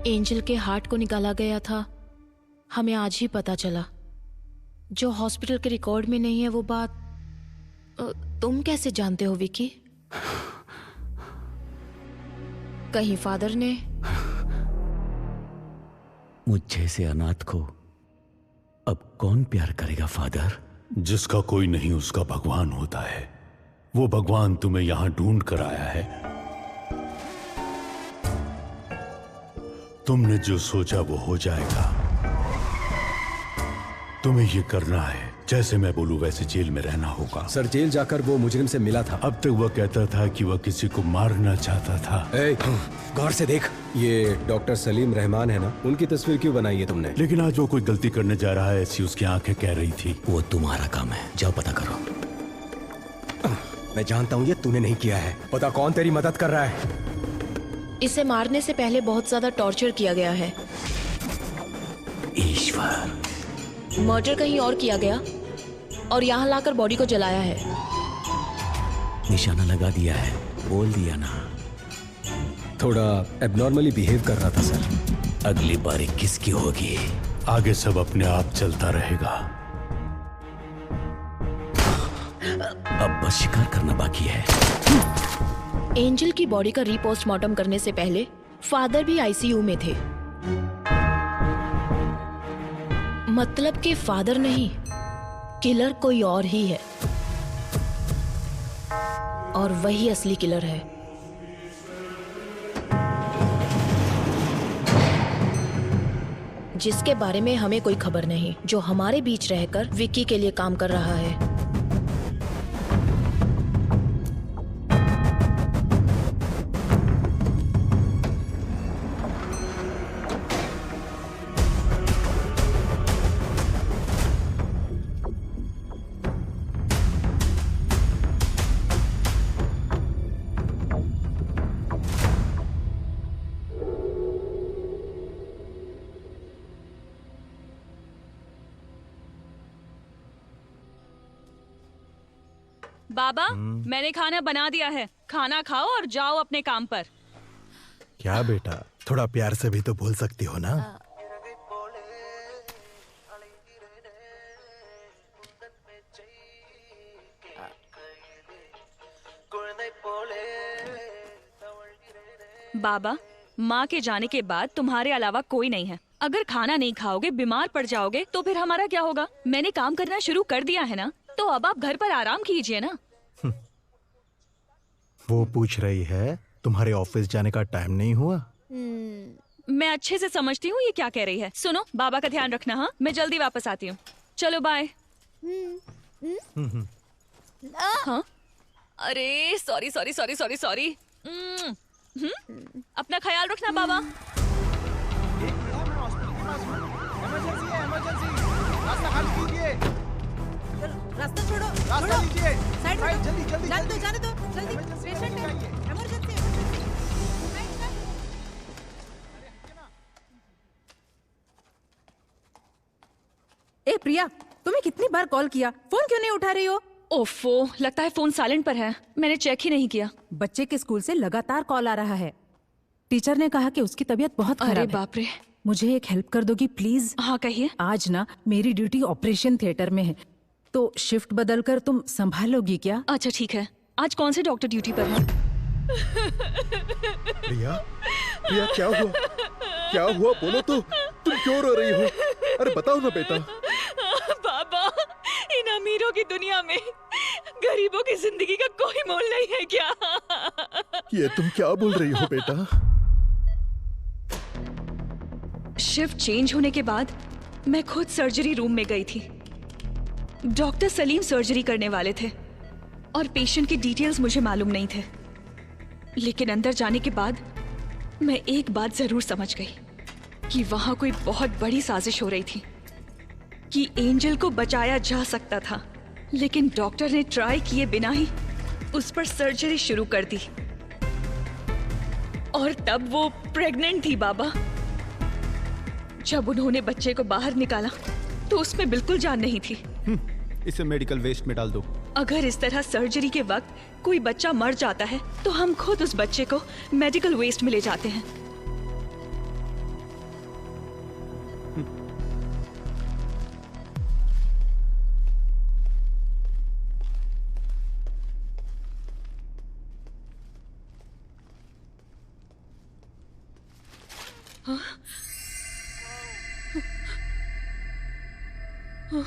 [SPEAKER 8] एंजल के हार्ट को निकाला गया था, हमें आज ही पता चला। जो हॉस्पिटल के रिकॉर्ड में नहीं है वो बात तुम कैसे जानते हो विकी? कहीं फादर ने?
[SPEAKER 1] मुझ जैसे अनाथ को अब कौन प्यार करेगा फादर?
[SPEAKER 12] जिसका कोई नहीं उसका भगवान होता है। वो भगवान तुम्हें यहां ढूंढ कर आया है। तुमने जो सोचा वो हो जाएगा। तुम्हें ये करना है जैसे मैं बोलूं वैसे जेल में रहना होगा।
[SPEAKER 17] सर जेल जाकर वो मुजरिम से मिला था।
[SPEAKER 12] अब तक वह कहता था कि वह किसी को मारना चाहता था।
[SPEAKER 17] गौर से देख, ये डॉक्टर सलीम रहमान है ना, उनकी तस्वीर क्यों बनाई है तुमने?
[SPEAKER 12] लेकिन आज वो कोई गलती करने जा रहा है ऐसी उसकी आंखें कह रही थी।
[SPEAKER 1] वो तुम्हारा काम है, जाओ पता करो।
[SPEAKER 17] मैं जानता हूँ ये तूने नहीं किया है। पता कौन तेरी मदद कर रहा है?
[SPEAKER 8] इसे मारने से पहले बहुत ज्यादा टॉर्चर किया गया है।
[SPEAKER 1] ईश्वर,
[SPEAKER 8] मर्डर कहीं और किया गया और यहाँ लाकर बॉडी को जलाया है।
[SPEAKER 1] निशाना लगा दिया है, बोल दिया ना।
[SPEAKER 17] थोड़ा एबनॉर्मली बिहेव कर रहा था सर।
[SPEAKER 1] अगली बारी किसकी होगी?
[SPEAKER 12] आगे सब अपने आप चलता रहेगा।
[SPEAKER 1] अब बस शिकार करना बाकी है।
[SPEAKER 8] एंजल की बॉडी का रीपोस्टमार्टम करने से पहले फादर भी आईसीयू में थे। मतलब कि फादर नहीं, किलर कोई और ही है और वही असली किलर है। जिसके बारे में हमें कोई खबर नहीं, जो हमारे बीच रहकर विक्की के लिए काम कर रहा है।
[SPEAKER 20] बाबा, मैंने खाना बना दिया है, खाना खाओ और जाओ अपने काम पर।
[SPEAKER 6] क्या बेटा, थोड़ा प्यार से भी तो बोल सकती हो ना।
[SPEAKER 20] बाबा, माँ के जाने के बाद तुम्हारे अलावा कोई नहीं है। अगर खाना नहीं खाओगे, बीमार पड़ जाओगे तो फिर हमारा क्या होगा? मैंने काम करना शुरू कर दिया है ना, तो अब आप घर पर आराम कीजिए ना।
[SPEAKER 6] वो पूछ रही है तुम्हारे ऑफिस जाने का टाइम नहीं हुआ?
[SPEAKER 20] मैं अच्छे से समझती हूँ ये क्या कह रही है। सुनो, बाबा का ध्यान रखना। हाँ, मैं जल्दी वापस आती हूँ। चलो बाय। हाँ, अरे sorry sorry sorry sorry sorry. अपना ख्याल रखना बाबा।
[SPEAKER 7] रास्ता छोड़ो, रास्ता लीजिए, साइड में जल्दी जल्दी जाने दो, जाने दो, जल्दी, पेशेंट है, इमरजेंसी। ए प्रिया, तुम्हें कितनी बार कॉल किया, फोन क्यों नहीं उठा रही हो?
[SPEAKER 20] ओफो, लगता है फोन साइलेंट पर है, मैंने चेक ही नहीं किया।
[SPEAKER 7] बच्चे के स्कूल से लगातार कॉल आ रहा है। टीचर ने कहा कि उसकी तबीयत बहुत खराब है।
[SPEAKER 20] अरे बाप रे।
[SPEAKER 7] मुझे एक हेल्प कर दोगी प्लीज?
[SPEAKER 20] हाँ कहिए।
[SPEAKER 7] आज ना मेरी ड्यूटी ऑपरेशन थिएटर में है, तो शिफ्ट बदलकर तुम संभालोगी क्या?
[SPEAKER 20] अच्छा ठीक है। आज कौन से डॉक्टर ड्यूटी पर है?
[SPEAKER 4] प्रिया, प्रिया क्या हुआ? क्या हुआ बोलो तो, तुम क्यों रो रही हो? अरे बताओ ना बेटा।
[SPEAKER 20] बाबा, इन अमीरों की दुनिया में गरीबों की जिंदगी का कोई मोल नहीं है क्या?
[SPEAKER 4] ये तुम क्या बोल रही हो बेटा?
[SPEAKER 20] शिफ्ट चेंज होने के बाद मैं खुद सर्जरी रूम में गई थी। डॉक्टर सलीम सर्जरी करने वाले थे और पेशेंट की डिटेल्स मुझे मालूम नहीं थे, लेकिन अंदर जाने के बाद मैं एक बात जरूर समझ गई कि वहां कोई बहुत बड़ी साजिश हो रही थी कि एंजल को बचाया जा सकता था, लेकिन डॉक्टर ने ट्राई किए बिना ही उस पर सर्जरी शुरू कर दी और तब वो प्रेग्नेंट थी। बाबा, जब उन्होंने बच्चे को बाहर निकाला तो उसमें बिल्कुल जान नहीं थी।
[SPEAKER 4] इसे मेडिकल वेस्ट में डाल दो।
[SPEAKER 20] अगर इस तरह सर्जरी के वक्त कोई बच्चा मर जाता है तो हम खुद उस बच्चे को मेडिकल वेस्ट में ले जाते हैं। हाँ? हाँ?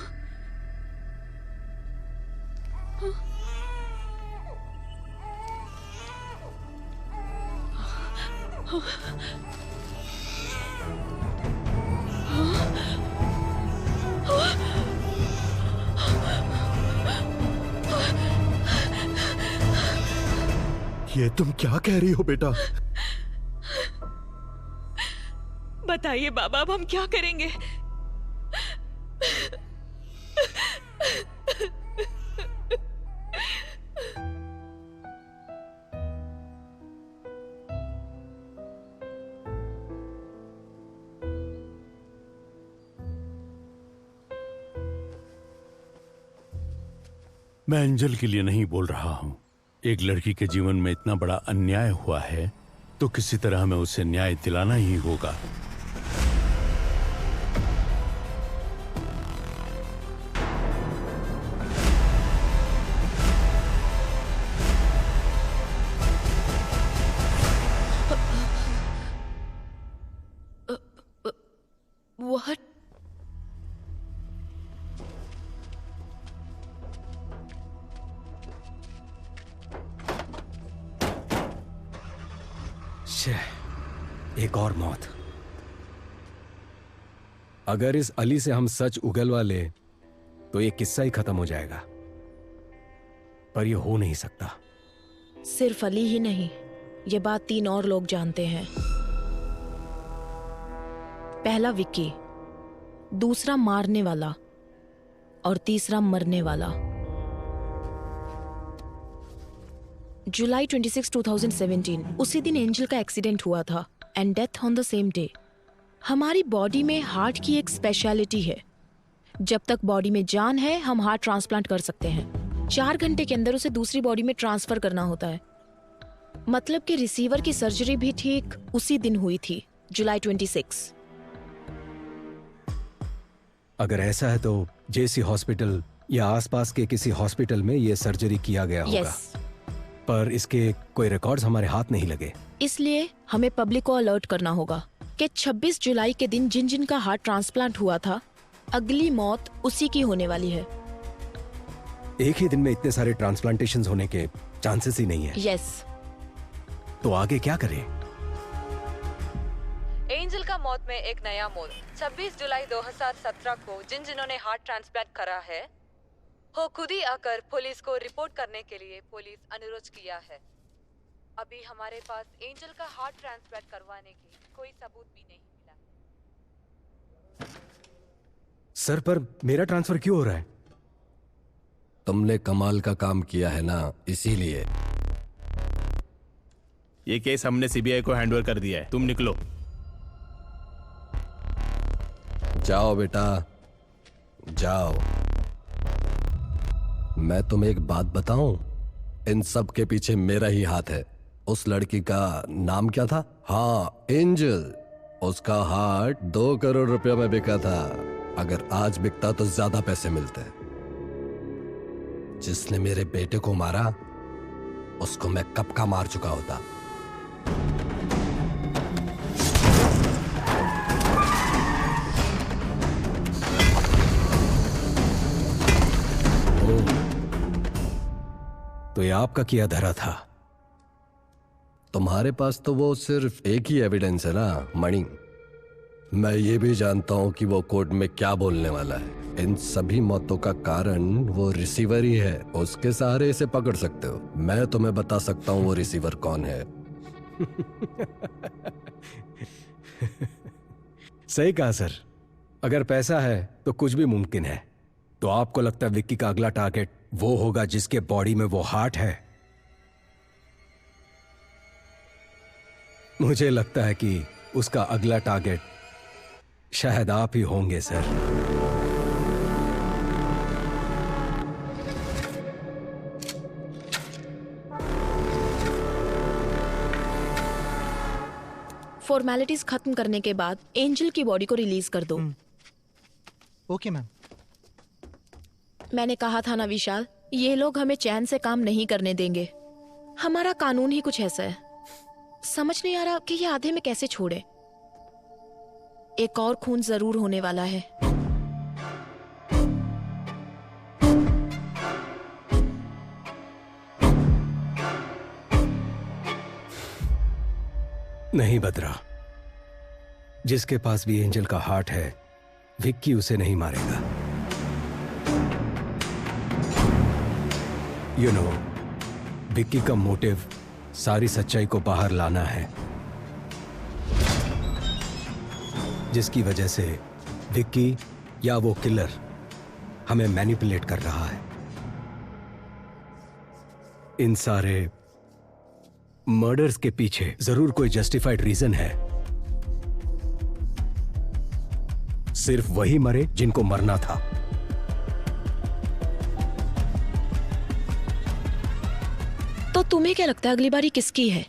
[SPEAKER 4] ये तुम क्या कह रही हो बेटा?
[SPEAKER 20] बताइए बाबा, अब हम क्या करेंगे?
[SPEAKER 12] मैं एंजल के लिए नहीं बोल रहा हूं। एक लड़की के जीवन में इतना बड़ा अन्याय हुआ है तो किसी तरह हमें उसे न्याय दिलाना ही होगा।
[SPEAKER 8] What?
[SPEAKER 17] एक और मौत। अगर इस अली से हम सच उगलवा ले तो ये किस्सा ही खत्म हो जाएगा, पर ये हो नहीं सकता।
[SPEAKER 8] सिर्फ अली ही नहीं, ये बात 3 और लोग जानते हैं। पहला विक्की, दूसरा मारने वाला और तीसरा मरने वाला। जुलाई 26, 2017 उसी दिन एंजल का एक्सीडेंट हुआ था and death on the same day. हमारी बॉडी में हार्ट की एक स्पेशलिटी है, जब तक बॉडी में जान है हम हार्ट ट्रांसप्लांट कर सकते हैं। 4 घंटे के अंदर उसे दूसरी बॉडी में ट्रांसफर करना होता है। मतलब कि रिसीवर की सर्जरी भी ठीक उसी दिन हुई थी, जुलाई 26।
[SPEAKER 17] अगर ऐसा है तो जेसी हॉस्पिटल या आसपास के किसी हॉस्पिटल में ये सर्जरी किया गया होगा। पर इसके कोई रिकॉर्ड्स हमारे हाथ नहीं लगे।
[SPEAKER 8] इसलिए हमें पब्लिक को अलर्ट करना होगा कि 26 जुलाई के दिन जिन जिन का हार्ट ट्रांसप्लांट हुआ था, अगली मौत उसी की होने वाली है।
[SPEAKER 17] एक ही दिन में इतने सारे ट्रांसप्लांटेशंस होने के चांसेस ही नहीं है।
[SPEAKER 8] यस।
[SPEAKER 17] तो आगे क्या करें?
[SPEAKER 11] एंजल का मौत में एक नया मोड़। 26 जुलाई 2017 को जिन्होंने हार्ट ट्रांसप्लांट करा है वो खुद ही आकर पुलिस को रिपोर्ट करने के लिए पुलिस अनुरोध किया है। अभी हमारे पास एंजल का हार्ट ट्रांसप्लांट करवाने की कोई सबूत भी नहीं मिला।
[SPEAKER 17] सर, पर मेरा ट्रांसफर क्यों हो रहा है?
[SPEAKER 21] तुमने कमाल का काम किया है ना, इसीलिए।
[SPEAKER 9] ये केस हमने सीबीआई को हैंडओवर कर दिया है, तुम निकलो।
[SPEAKER 21] जाओ बेटा, जाओ। मैं तुम्हें एक बात बताऊं, इन सब के पीछे मेरा ही हाथ है। उस लड़की का नाम क्या था? हाँ, एंजल। उसका हार्ट 2 करोड़ रुपया में बिका था। अगर आज बिकता तो ज्यादा पैसे मिलते। जिसने मेरे बेटे को मारा उसको मैं कब का मार चुका होता।
[SPEAKER 17] तो ये आपका किया धरा था।
[SPEAKER 21] तुम्हारे पास तो वो सिर्फ एक ही एविडेंस है ना, मणि। मैं ये भी जानता हूं कि वो कोर्ट में क्या बोलने वाला है। इन सभी मौतों का कारण वो रिसीवर ही है। उसके सहारे इसे पकड़ सकते हो। मैं तुम्हें बता सकता हूं वो रिसीवर कौन है।
[SPEAKER 17] सही कहा सर। अगर पैसा है तो कुछ भी मुमकिन है। तो आपको लगता है विक्की का अगला टारगेट वो होगा जिसके बॉडी में वो हार्ट है? मुझे लगता है कि उसका अगला टारगेट शायद आप ही होंगे सर।
[SPEAKER 8] फॉर्मेलिटीज खत्म करने के बाद एंजल की बॉडी को रिलीज कर दो।
[SPEAKER 22] Okay ma'am.
[SPEAKER 8] मैंने कहा था ना विशाल, ये लोग हमें चैन से काम नहीं करने देंगे। हमारा कानून ही कुछ ऐसा है। समझ नहीं आ रहा कि ये आधे में कैसे छोड़े। एक और खून जरूर होने वाला है।
[SPEAKER 17] नहीं बदरा, जिसके पास भी एंजल का हार्ट है, विक्की उसे नहीं मारेगा। विक्की का मोटिव सारी सच्चाई को बाहर लाना है, जिसकी वजह से विक्की या वो किलर हमें मैनिपुलेट कर रहा है। इन सारे मर्डर्स के पीछे जरूर कोई जस्टिफाइड रीजन है। सिर्फ वही मरे जिनको मरना था।
[SPEAKER 8] तो तुम्हें क्या लगता है अगली बारी किसकी है?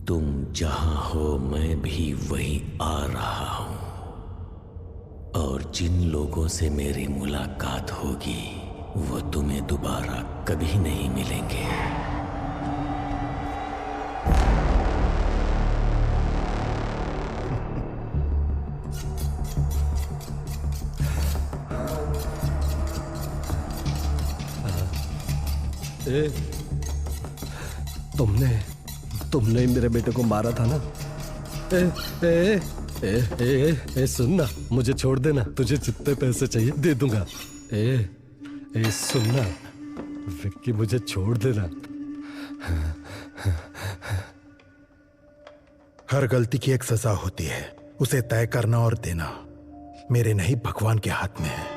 [SPEAKER 1] तुम जहां हो मैं भी वहीं आ रहा हूं, और जिन लोगों से मेरी मुलाकात होगी वो तुम्हें दोबारा कभी नहीं मिलेंगे।
[SPEAKER 21] तुमने ही मेरे बेटे को मारा था ना? सुन ना, मुझे छोड़ देना। तुझे जितने पैसे चाहिए दे दूंगा। सुन ना विक्की, मुझे छोड़ देना।
[SPEAKER 6] हर गलती की एक सजा होती है, उसे तय करना और देना मेरे नहीं भगवान के हाथ में है।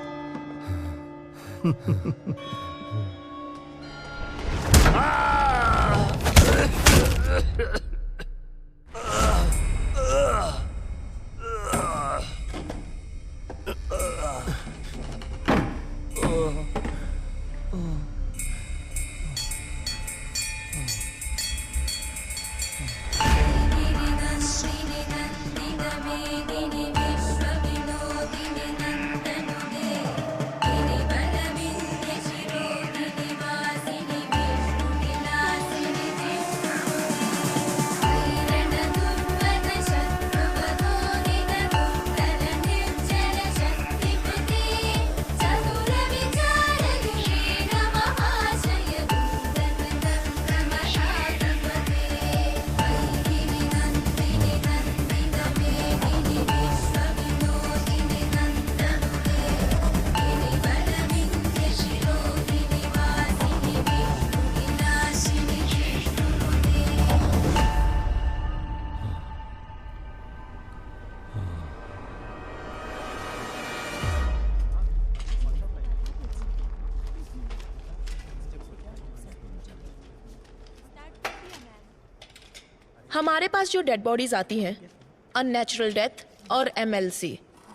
[SPEAKER 8] हमारे पास जो डेड बॉडीज आती हैं, अननेचुरल डेथ और MLC,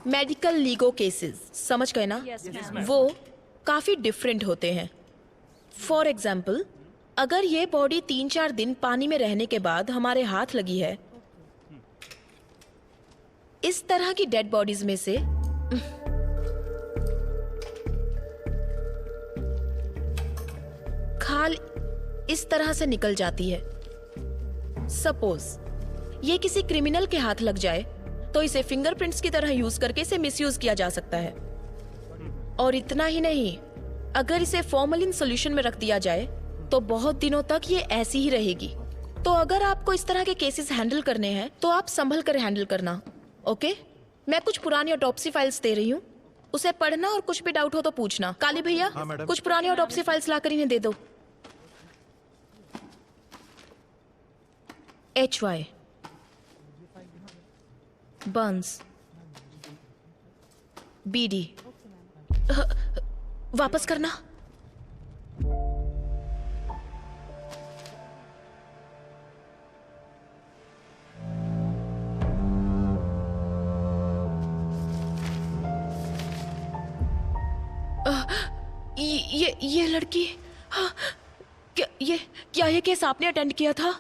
[SPEAKER 8] मेडिकल लीगो केसेस, समझ गए ना? वो काफी डिफरेंट होते हैं। फॉर एग्जाम्पल, अगर ये बॉडी 3-4 दिन पानी में रहने के बाद हमारे हाथ लगी है, इस तरह की डेड बॉडीज में से खाल इस तरह से निकल जाती है। सपोज ये किसी क्रिमिनल के हाथ लग जाए तो इसे फिंगरप्रिंट्स की तरह यूज करके इसे मिसयूज किया जा सकता है। और इतना ही नहीं, अगर इसे फॉर्मलिन सॉल्यूशन में रख दिया जाए तो बहुत दिनों तक ये ऐसी ही रहेगी। तो अगर आपको इस तरह के केसेस हैंडल करने हैं तो आप संभल कर हैंडल करना, ओके? मैं कुछ पुरानी ऑटोप्सी फाइल्स दे रही हूँ, उसे पढ़ना और कुछ भी डाउट हो तो पूछना। काली भैया, कुछ पुरानी ऑटोप्सी फाइल्स लाकर इन्हें दे दो। HY बंस BD वापस करना। ये लड़की, क्या ये केस आपने अटेंड किया था?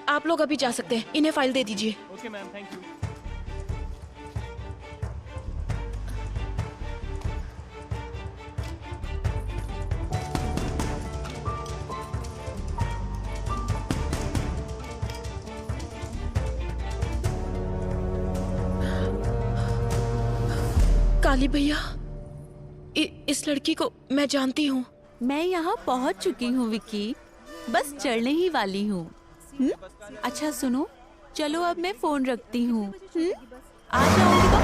[SPEAKER 8] आप लोग अभी जा सकते हैं, इन्हें फाइल दे दीजिए।
[SPEAKER 13] Okay ma'am, thank you.
[SPEAKER 8] Kali भैया, इस लड़की को मैं जानती हूँ।
[SPEAKER 7] मैं यहाँ पहुँच चुकी हूँ विक्की, बस चढ़ने ही वाली हूँ। अच्छा सुनो, चलो अब मैं फोन रखती हूँ। आ जाओगी तो।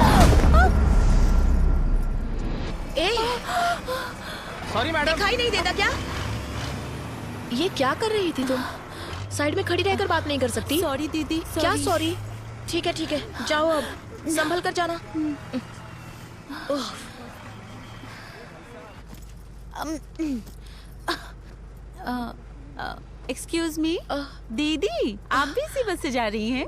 [SPEAKER 8] सॉरी मैडम, दिखाई नहीं देता क्या? ये क्या कर रही थी तुम? साइड में खड़ी रहकर बात नहीं कर सकती?
[SPEAKER 7] सॉरी दीदी।
[SPEAKER 8] क्या सॉरी? ठीक है ठीक है, जाओ अब, संभल कर जाना।
[SPEAKER 7] एक्सक्यूज मी दीदी, आप भी इसी बस से जा रही हैं?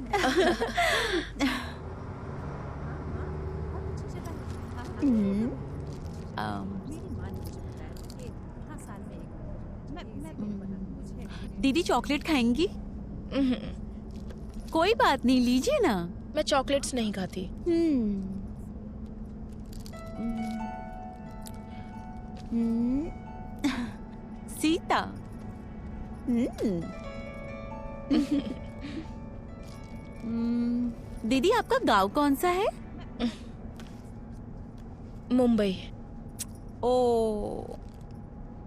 [SPEAKER 7] दीदी चॉकलेट खाएंगी? कोई बात नहीं, लीजिए ना।
[SPEAKER 8] मैं चॉकलेट्स नहीं खाती।
[SPEAKER 7] सीता। दीदी आपका गांव कौन सा है?
[SPEAKER 8] मुंबई।
[SPEAKER 7] ओ,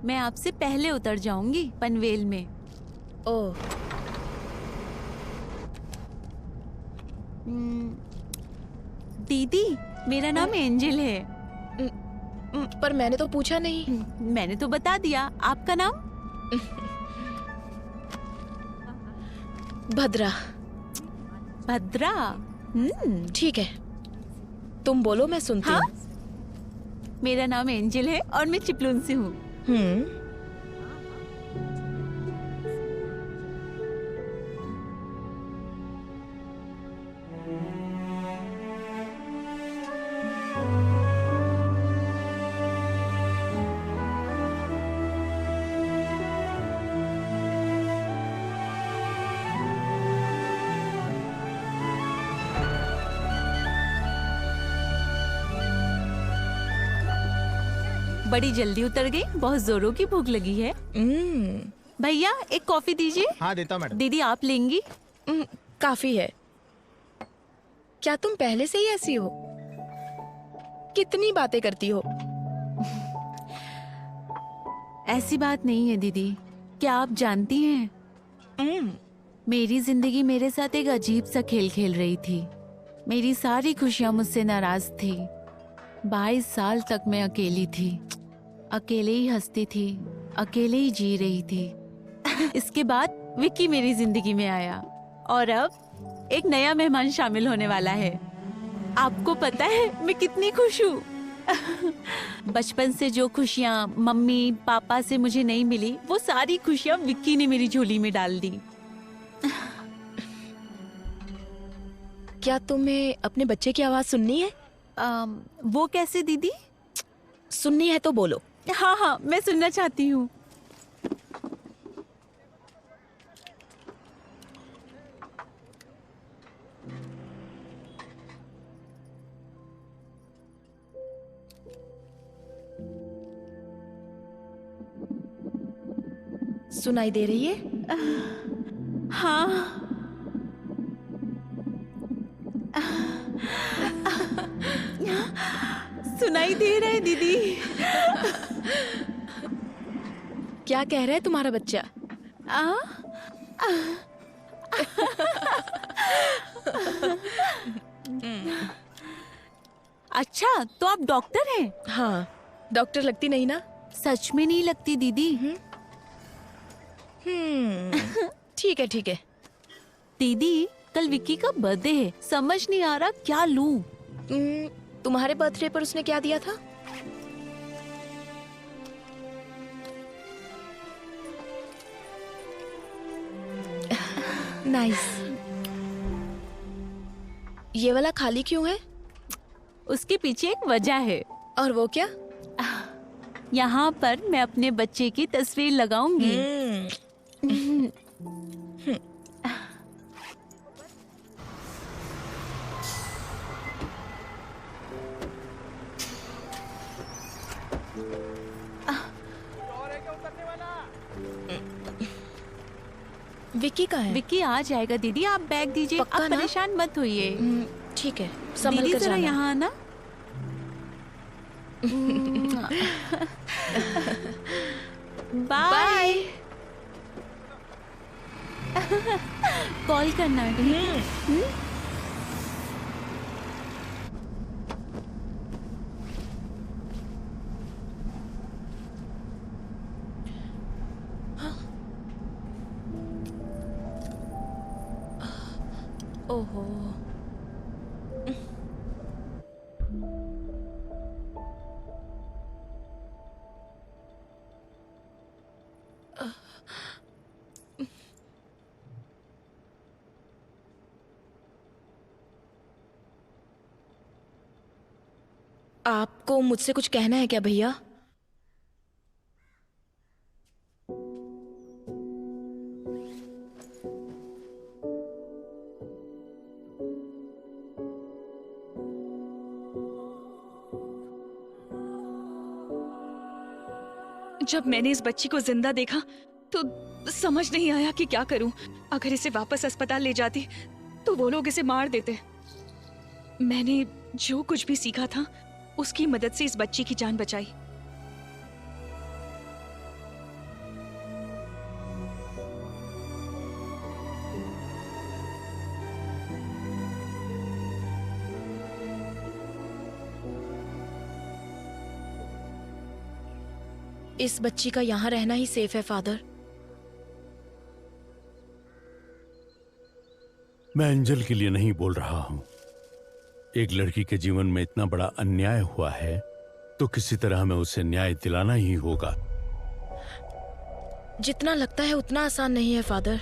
[SPEAKER 7] मैं आपसे पहले उतर जाऊंगी पनवेल में।
[SPEAKER 8] ओह।
[SPEAKER 7] दीदी मेरा नाम एंजल है।
[SPEAKER 8] पर मैंने तो पूछा नहीं।
[SPEAKER 7] मैंने तो बता दिया। आपका नाम?
[SPEAKER 8] भद्रा।
[SPEAKER 7] भद्रा?
[SPEAKER 8] ठीक है, तुम बोलो, मैं सुनती हूँ।
[SPEAKER 7] मेरा नाम एंजल है और मैं चिपलून से हूँ। बड़ी जल्दी उतर गई, बहुत जोरों की भूख लगी है। भैया एक कॉफी दीजिए।
[SPEAKER 22] हाँ देता हूँ मैडम।
[SPEAKER 7] दीदी आप लेंगी?
[SPEAKER 8] काफी है। क्या तुम पहले से ही ऐसी हो? कितनी बातें करती हो?
[SPEAKER 7] ऐसी बात नहीं है दीदी। क्या आप जानती हैं, मेरी जिंदगी मेरे साथ एक अजीब सा खेल खेल रही थी। मेरी सारी खुशियां मुझसे नाराज थी। 22 साल तक मैं अकेली थी, अकेले ही हंसती थी, अकेले ही जी रही थी। इसके बाद विक्की मेरी जिंदगी में आया और अब एक नया मेहमान शामिल होने वाला है। आपको पता है मैं कितनी खुश हूँ। बचपन से जो खुशियाँ मम्मी पापा से मुझे नहीं मिली, वो सारी खुशियाँ विक्की ने मेरी झोली में डाल दी।
[SPEAKER 8] क्या तुम्हें अपने बच्चे की आवाज सुननी है?
[SPEAKER 7] वो कैसे दीदी?
[SPEAKER 8] सुननी है तो बोलो।
[SPEAKER 7] हाँ हाँ, मैं सुनना चाहती हूँ।
[SPEAKER 8] सुनाई दे रही है?
[SPEAKER 7] हाँ। सुनाई दे रहा है दीदी।
[SPEAKER 8] क्या कह रहा है तुम्हारा बच्चा?
[SPEAKER 7] अच्छा, तो आप डॉक्टर हैं?
[SPEAKER 8] हाँ, डॉक्टर लगती नहीं ना?
[SPEAKER 7] सच में नहीं लगती दीदी।
[SPEAKER 8] ठीक है ठीक है।
[SPEAKER 7] दीदी कल विक्की का बर्थडे है, समझ नहीं आ रहा क्या लूं।
[SPEAKER 8] तुम्हारे बर्थडे पर उसने क्या दिया था? नाइस। ये वाला खाली क्यों है?
[SPEAKER 7] उसके पीछे एक वजह है।
[SPEAKER 8] और वो क्या?
[SPEAKER 7] यहाँ पर मैं अपने बच्चे की तस्वीर लगाऊंगी।
[SPEAKER 8] विक्की कहाँ है?
[SPEAKER 7] विक्की आ जाएगा दीदी, आप बैग दीजिए। आप परेशान मत होइए।
[SPEAKER 8] ठीक है, संभल कर
[SPEAKER 7] दीदी जरा
[SPEAKER 8] जाना।
[SPEAKER 7] यहाँ आना। बाय। कॉल करना।
[SPEAKER 8] ओहो। आपको मुझसे कुछ कहना है क्या भैया?
[SPEAKER 20] जब मैंने इस बच्ची को जिंदा देखा तो समझ नहीं आया कि क्या करूं। अगर इसे वापस अस्पताल ले जाती तो वो लोग इसे मार देते। मैंने जो कुछ भी सीखा था उसकी मदद से इस बच्ची की जान बचाई।
[SPEAKER 8] इस बच्ची का यहाँ रहना ही सेफ है फादर।
[SPEAKER 12] मैं एंजल के लिए नहीं बोल रहा हूं। एक लड़की के जीवन में इतना बड़ा अन्याय हुआ है तो किसी तरह हमें उसे न्याय दिलाना ही होगा।
[SPEAKER 8] जितना लगता है उतना आसान नहीं है फादर।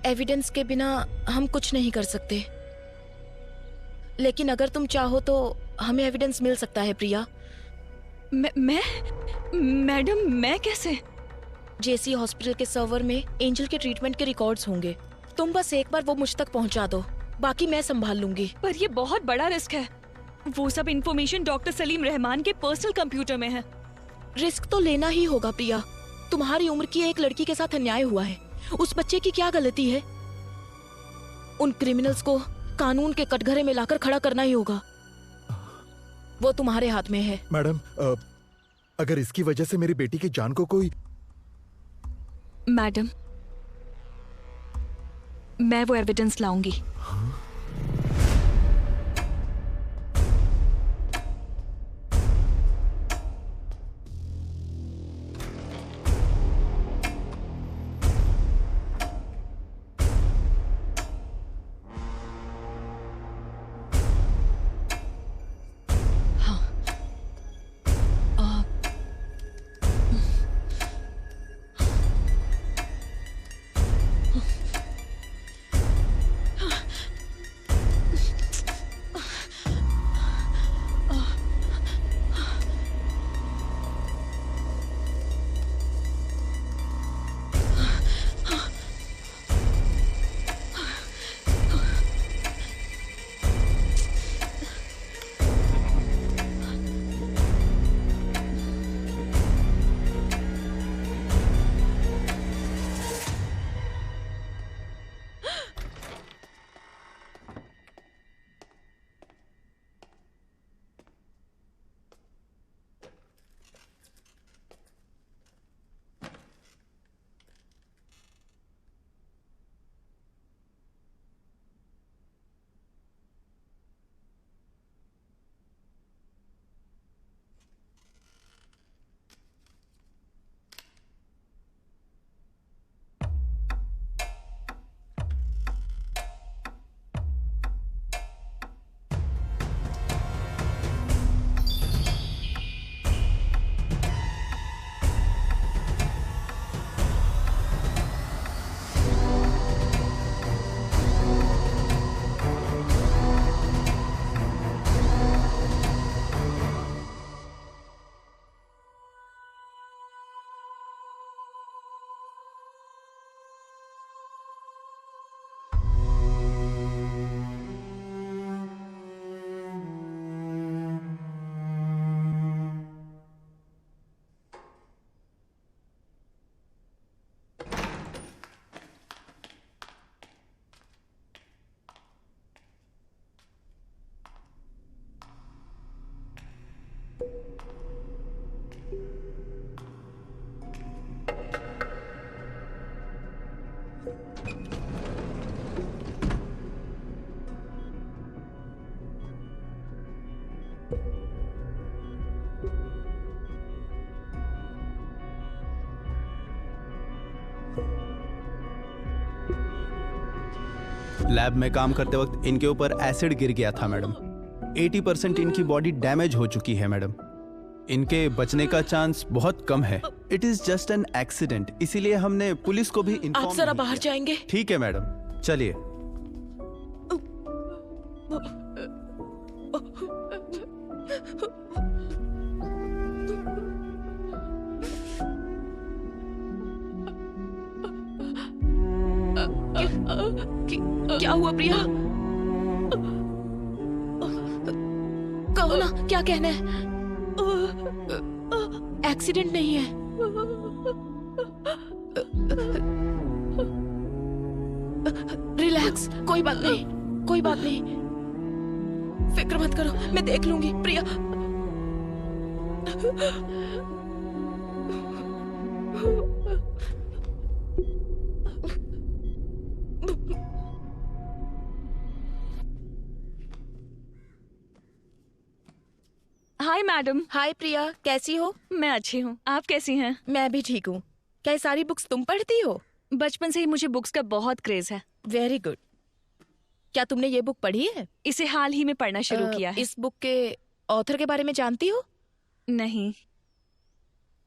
[SPEAKER 8] एविडेंस के बिना हम कुछ नहीं कर सकते, लेकिन अगर तुम चाहो तो हमें एविडेंस मिल सकता है प्रिया।
[SPEAKER 20] मैडम मैं कैसे?
[SPEAKER 8] जेसी हॉस्पिटल के सर्वर में एंजल के ट्रीटमेंट के रिकॉर्ड्स होंगे। तुम बस एक बार वो मुझ तक पहुंचा दो, बाकी मैं संभाल लूंगी।
[SPEAKER 20] पर ये बहुत बड़ा रिस्क है। वो सब इंफॉर्मेशन डॉक्टर सलीम रहमान के पर्सनल कंप्यूटर में है।
[SPEAKER 8] रिस्क तो लेना ही होगा प्रिया। तुम्हारी उम्र की एक लड़की के साथ अन्याय हुआ है। उस बच्चे की क्या गलती है? उन क्रिमिनल्स को कानून के कटघरे में लाकर खड़ा करना ही होगा। वो तुम्हारे हाथ में है।
[SPEAKER 4] मैडम, अगर इसकी वजह से मेरी बेटी की जान को कोई...
[SPEAKER 20] मैडम, मैं वो एविडेंस लाऊंगी।
[SPEAKER 3] लैब में काम करते वक्त इनके ऊपर एसिड गिर गया था मैडम। 80% इनकी बॉडी डैमेज हो चुकी है मैडम। इनके बचने का चांस बहुत कम है। It is just an accident, इसीलिए हमने पुलिस को भी इन्फॉर्म
[SPEAKER 8] आप जरा बाहर जाएंगे?
[SPEAKER 3] ठीक है मैडम, चलिए।
[SPEAKER 8] क्या हुआ प्रिया? कहो ना, क्या कहना है? एक्सीडेंट नहीं है। रिलैक्स, कोई बात नहीं, कोई बात नहीं, फिक्र मत करो, मैं देख लूंगी प्रिया।
[SPEAKER 20] Hi madam.
[SPEAKER 8] हाय प्रिया, कैसी हो?
[SPEAKER 20] मैं अच्छी हूँ, आप कैसी हैं?
[SPEAKER 8] मैं भी ठीक हूँ। क्या ये सारी बुक्स तुम पढ़ती हो?
[SPEAKER 20] बचपन से ही मुझे बुक्स का बहुत क्रेज है।
[SPEAKER 8] Very good. क्या तुमने ये बुक पढ़ी है?
[SPEAKER 20] इसे हाल ही में पढ़ना शुरू किया है।
[SPEAKER 8] इस बुक के ऑथर के बारे में जानती हो?
[SPEAKER 20] नहीं।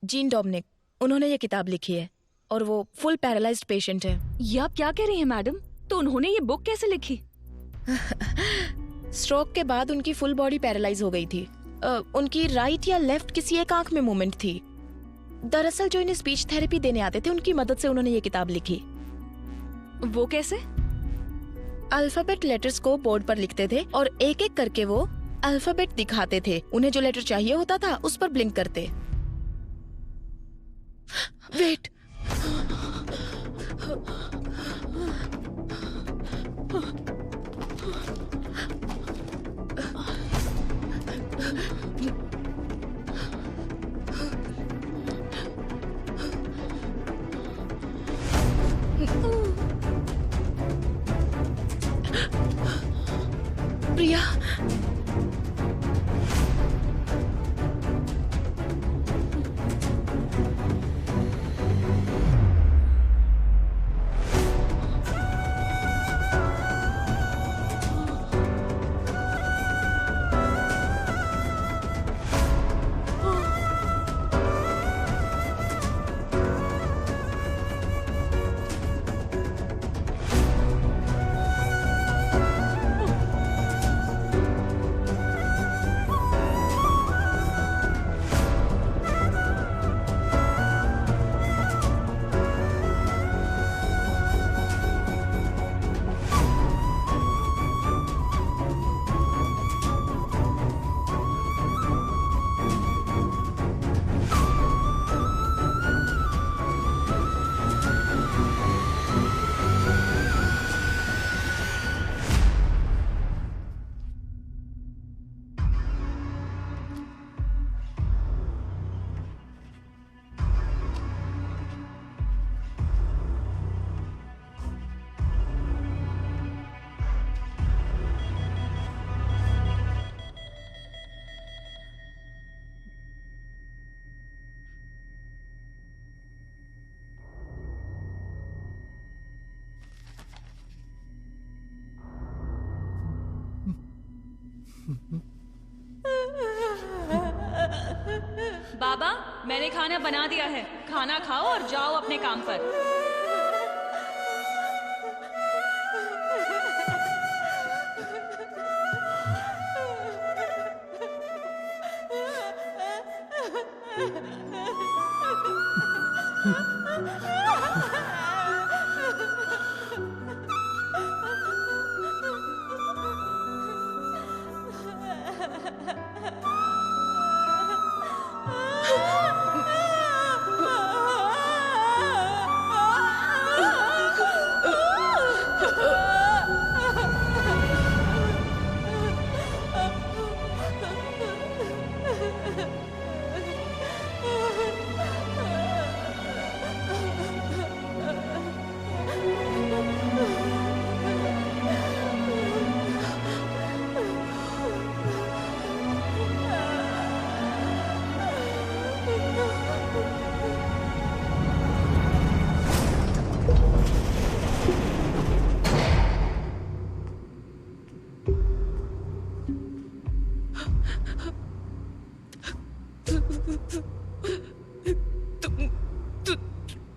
[SPEAKER 8] जीन डोमिनिक, उन्होंने ये किताब लिखी है और वो फुल पैरालाइज्ड पेशेंट है।
[SPEAKER 20] ये आप क्या कह रही हैं मैडम? तो उन्होंने ये बुक कैसे लिखी?
[SPEAKER 8] स्ट्रोक के बाद उनकी फुल बॉडी पैरालाइज हो गई थी। उनकी राइट या लेफ्ट किसी एक आंख में मूवमेंट थी। दरअसल जो इन्हें स्पीच थेरेपी देने आते थे, उनकी मदद से उन्होंने ये किताब लिखी।
[SPEAKER 20] वो कैसे?
[SPEAKER 8] अल्फाबेट लेटर्स को बोर्ड पर लिखते थे और एक एक करके वो अल्फाबेट दिखाते थे। उन्हें जो लेटर चाहिए होता था उस पर ब्लिंक करते। वेट, प्रिया,
[SPEAKER 20] बाबा, मैंने खाना बना दिया है। खाना खाओ और जाओ अपने काम पर।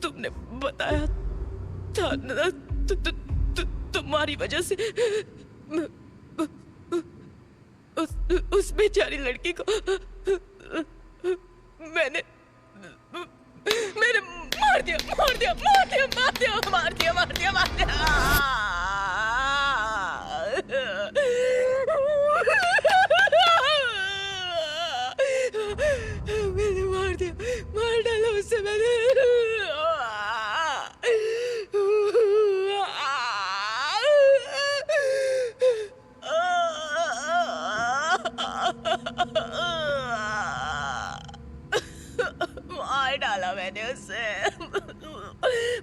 [SPEAKER 8] तुमने बताया था ना, तुम्हारी वजह से उस बेचारी लड़की को मैंने मार दिया। मैंने मार डाला उससे मैंने। मार डाला मैंने उसे,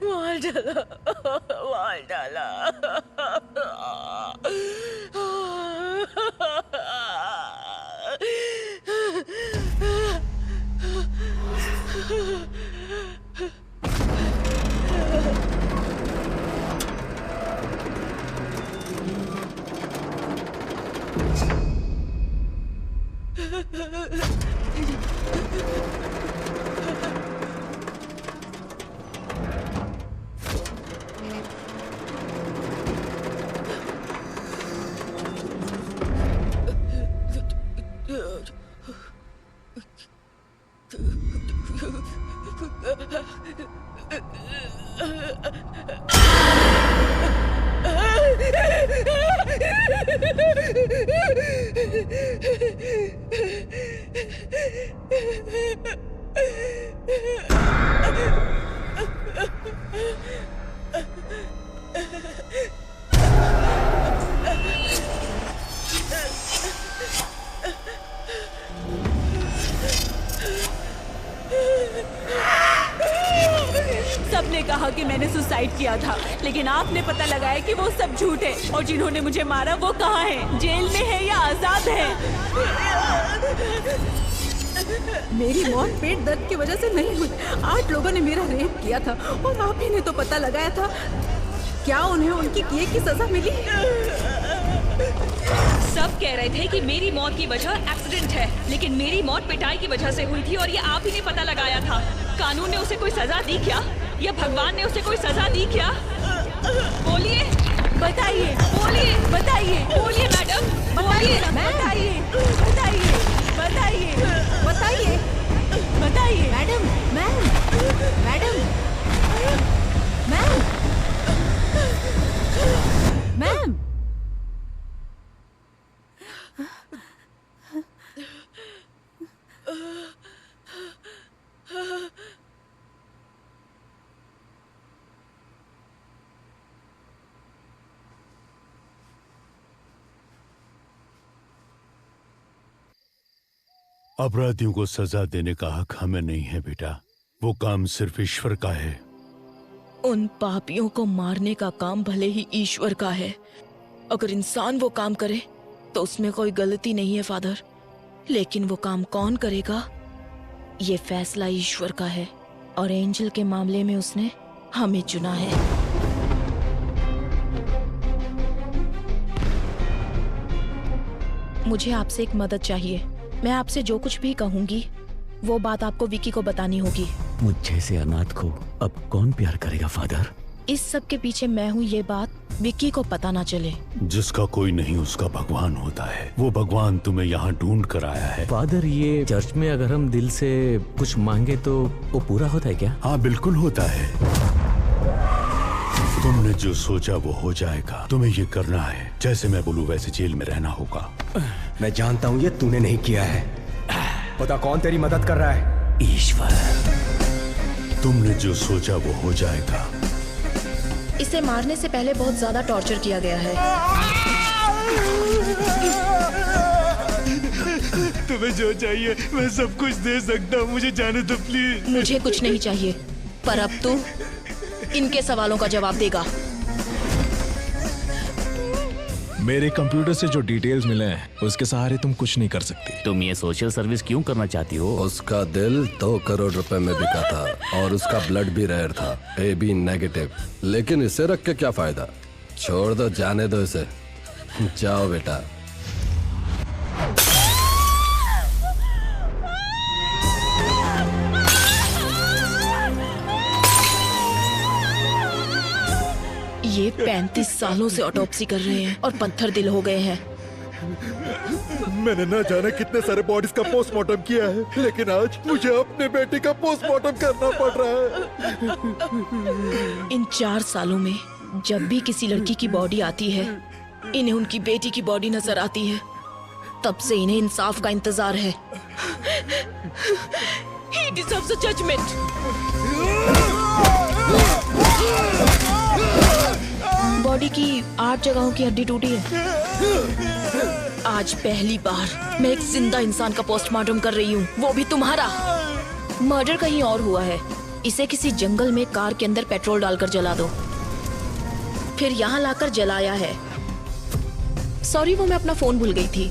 [SPEAKER 8] मार डाला।
[SPEAKER 7] सबने कहा कि मैंने सुसाइड किया था, लेकिन आपने पता लगाया कि वो सब झूठ है। और जिन्होंने मुझे मारा वो कहाँ है? जेल में है या आजाद है?
[SPEAKER 14] मेरी मौत पेट दर्द की वजह से नहीं हुई। 8 लोगों ने मेरा रेप किया था और आप ही ने तो पता लगाया था। क्या उन्हें उनकी किए की सजा मिली?
[SPEAKER 20] सब कह रहे थे कि मेरी मौत की वजह एक्सीडेंट है, लेकिन मेरी मौत पिटाई की वजह से हुई थी और ये आप ही ने पता लगाया था। कानून ने उसे कोई सजा दी क्या? या भगवान ने उसे कोई सजा दी क्या? बोलिए,
[SPEAKER 7] बताइए,
[SPEAKER 20] बोलिए,
[SPEAKER 7] बताइए,
[SPEAKER 20] बोलिए मैडम, बोलिए,
[SPEAKER 7] बताइए, बताइए, बताइए,
[SPEAKER 14] बताइए,
[SPEAKER 7] बताइए,
[SPEAKER 14] मैडम, मैडम, मैम।
[SPEAKER 12] अपराधियों को सजा देने का हक हमें नहीं है बेटा, वो काम सिर्फ ईश्वर का है।
[SPEAKER 8] उन पापियों को मारने का काम भले ही ईश्वर का है। अगर इंसान वो काम करे तो उसमें कोई गलती नहीं है फादर, लेकिन वो काम कौन करेगा ये फैसला ईश्वर का है। और एंजल के मामले में उसने हमें चुना है। मुझे आपसे एक मदद चाहिए। मैं आपसे जो कुछ भी कहूंगी वो बात आपको विकी को बतानी होगी।
[SPEAKER 1] मुझ जैसे अनाथ को अब कौन प्यार करेगा फादर?
[SPEAKER 8] इस सब के पीछे मैं हूँ, ये बात विकी को पता ना चले।
[SPEAKER 12] जिसका कोई नहीं उसका भगवान होता है। वो भगवान तुम्हें यहाँ ढूंढ कर आया है।
[SPEAKER 1] फादर, ये चर्च में अगर हम दिल से कुछ मांगे तो वो पूरा होता है क्या?
[SPEAKER 12] हाँ बिल्कुल होता है। तुमने जो सोचा वो हो जाएगा। तुम्हें ये करना है, जैसे मैं बोलूँ वैसे जेल में रहना होगा।
[SPEAKER 17] मैं जानता हूँ ये तूने नहीं किया है। पता कौन तेरी मदद कर रहा है?
[SPEAKER 1] ईश्वर।
[SPEAKER 12] तुमने जो सोचा वो हो जाएगा।
[SPEAKER 8] इसे मारने से पहले बहुत ज्यादा टॉर्चर किया गया है।
[SPEAKER 2] तुम्हें जो चाहिए मैं सब कुछ दे सकता हूँ, मुझे जाने दो प्लीज।
[SPEAKER 8] मुझे कुछ नहीं चाहिए, पर अब तू इनके सवालों का जवाब देगा।
[SPEAKER 2] मेरे कंप्यूटर से जो डिटेल्स मिले हैं उसके सहारे तुम कुछ नहीं कर सकती।
[SPEAKER 1] तुम ये सोशल सर्विस क्यों करना चाहती हो?
[SPEAKER 21] उसका दिल 2 करोड़ रुपए में बिका था और उसका ब्लड भी रेयर था, AB नेगेटिव। लेकिन इसे रख के क्या फायदा? छोड़ दो, जाने दो इसे। जाओ बेटा।
[SPEAKER 8] 35 सालों से ऑटोप्सी कर रहे हैं और पत्थर दिल हो गए हैं।
[SPEAKER 4] मैंने ना जाने कितने सारे बॉडीज का पोस्टमार्टम किया है, लेकिन आज मुझे अपने बेटे का पोस्टमार्टम करना पड़ रहा है।
[SPEAKER 8] इन 4 सालों में जब भी किसी लड़की की बॉडी आती है, इन्हें उनकी बेटी की बॉडी नजर आती है। तब से इन्हें इंसाफ का इंतजार है। He deserves a judgment. Body की 8 जगहों की हड्डी टूटी है। आज पहली बार मैं एक जिंदा इंसान का पोस्टमार्टम कर रही हूँ, वो भी तुम्हारा। मर्डर कहीं और हुआ है। इसे किसी जंगल में कार के अंदर पेट्रोल डालकर जला दो, फिर यहाँ लाकर जलाया है। सॉरी, वो मैं अपना फोन भूल गई थी।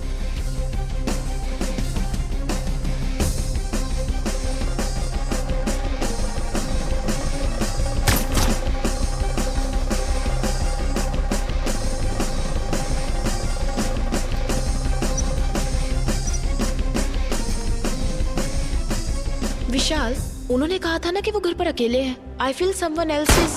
[SPEAKER 8] विशाल, उन्होंने कहा था ना कि वो घर पर अकेले हैं। I feel someone else is.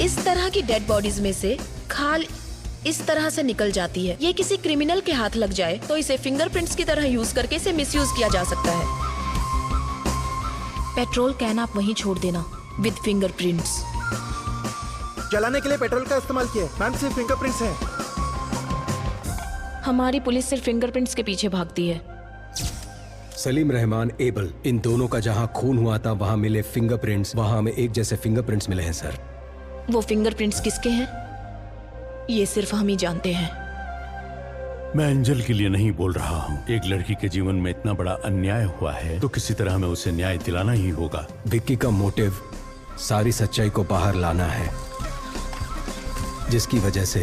[SPEAKER 8] इस तरह की डेड बॉडीज में से खाल इस तरह से निकल जाती है। ये किसी क्रिमिनल के हाथ लग जाए तो इसे फिंगरप्रिंट्स की तरह यूज करके इसे मिसयूज किया जा सकता है। पेट्रोल कैन आप वहीं छोड़ देना विद फिंगरप्रिंट्स।
[SPEAKER 22] जलाने के लिए पेट्रोल का इस्तेमाल किया। मैम, सिर्फ फिंगरप्रिंट्स हैं।
[SPEAKER 8] हमारी पुलिस सिर्फ फिंगरप्रिंट्स के पीछे भागती है।
[SPEAKER 17] सलीम रहमान एबल, इन दोनों का जहां खून हुआ था वहां मिले फिंगरप्रिंट्स, वहां हमें एक जैसे फिंगरप्रिंट्स मिले हैं सर।
[SPEAKER 8] वो फिंगरप्रिंट्स किसके हैं ये सिर्फ हम ही जानते हैं।
[SPEAKER 12] मैं एंजल के लिए नहीं बोल रहा हूँ। एक लड़की के जीवन में इतना बड़ा अन्याय हुआ है तो किसी तरह हमें उसे न्याय दिलाना ही होगा।
[SPEAKER 17] विक्की का मोटिव सारी सच्चाई को बाहर लाना है, जिसकी वजह से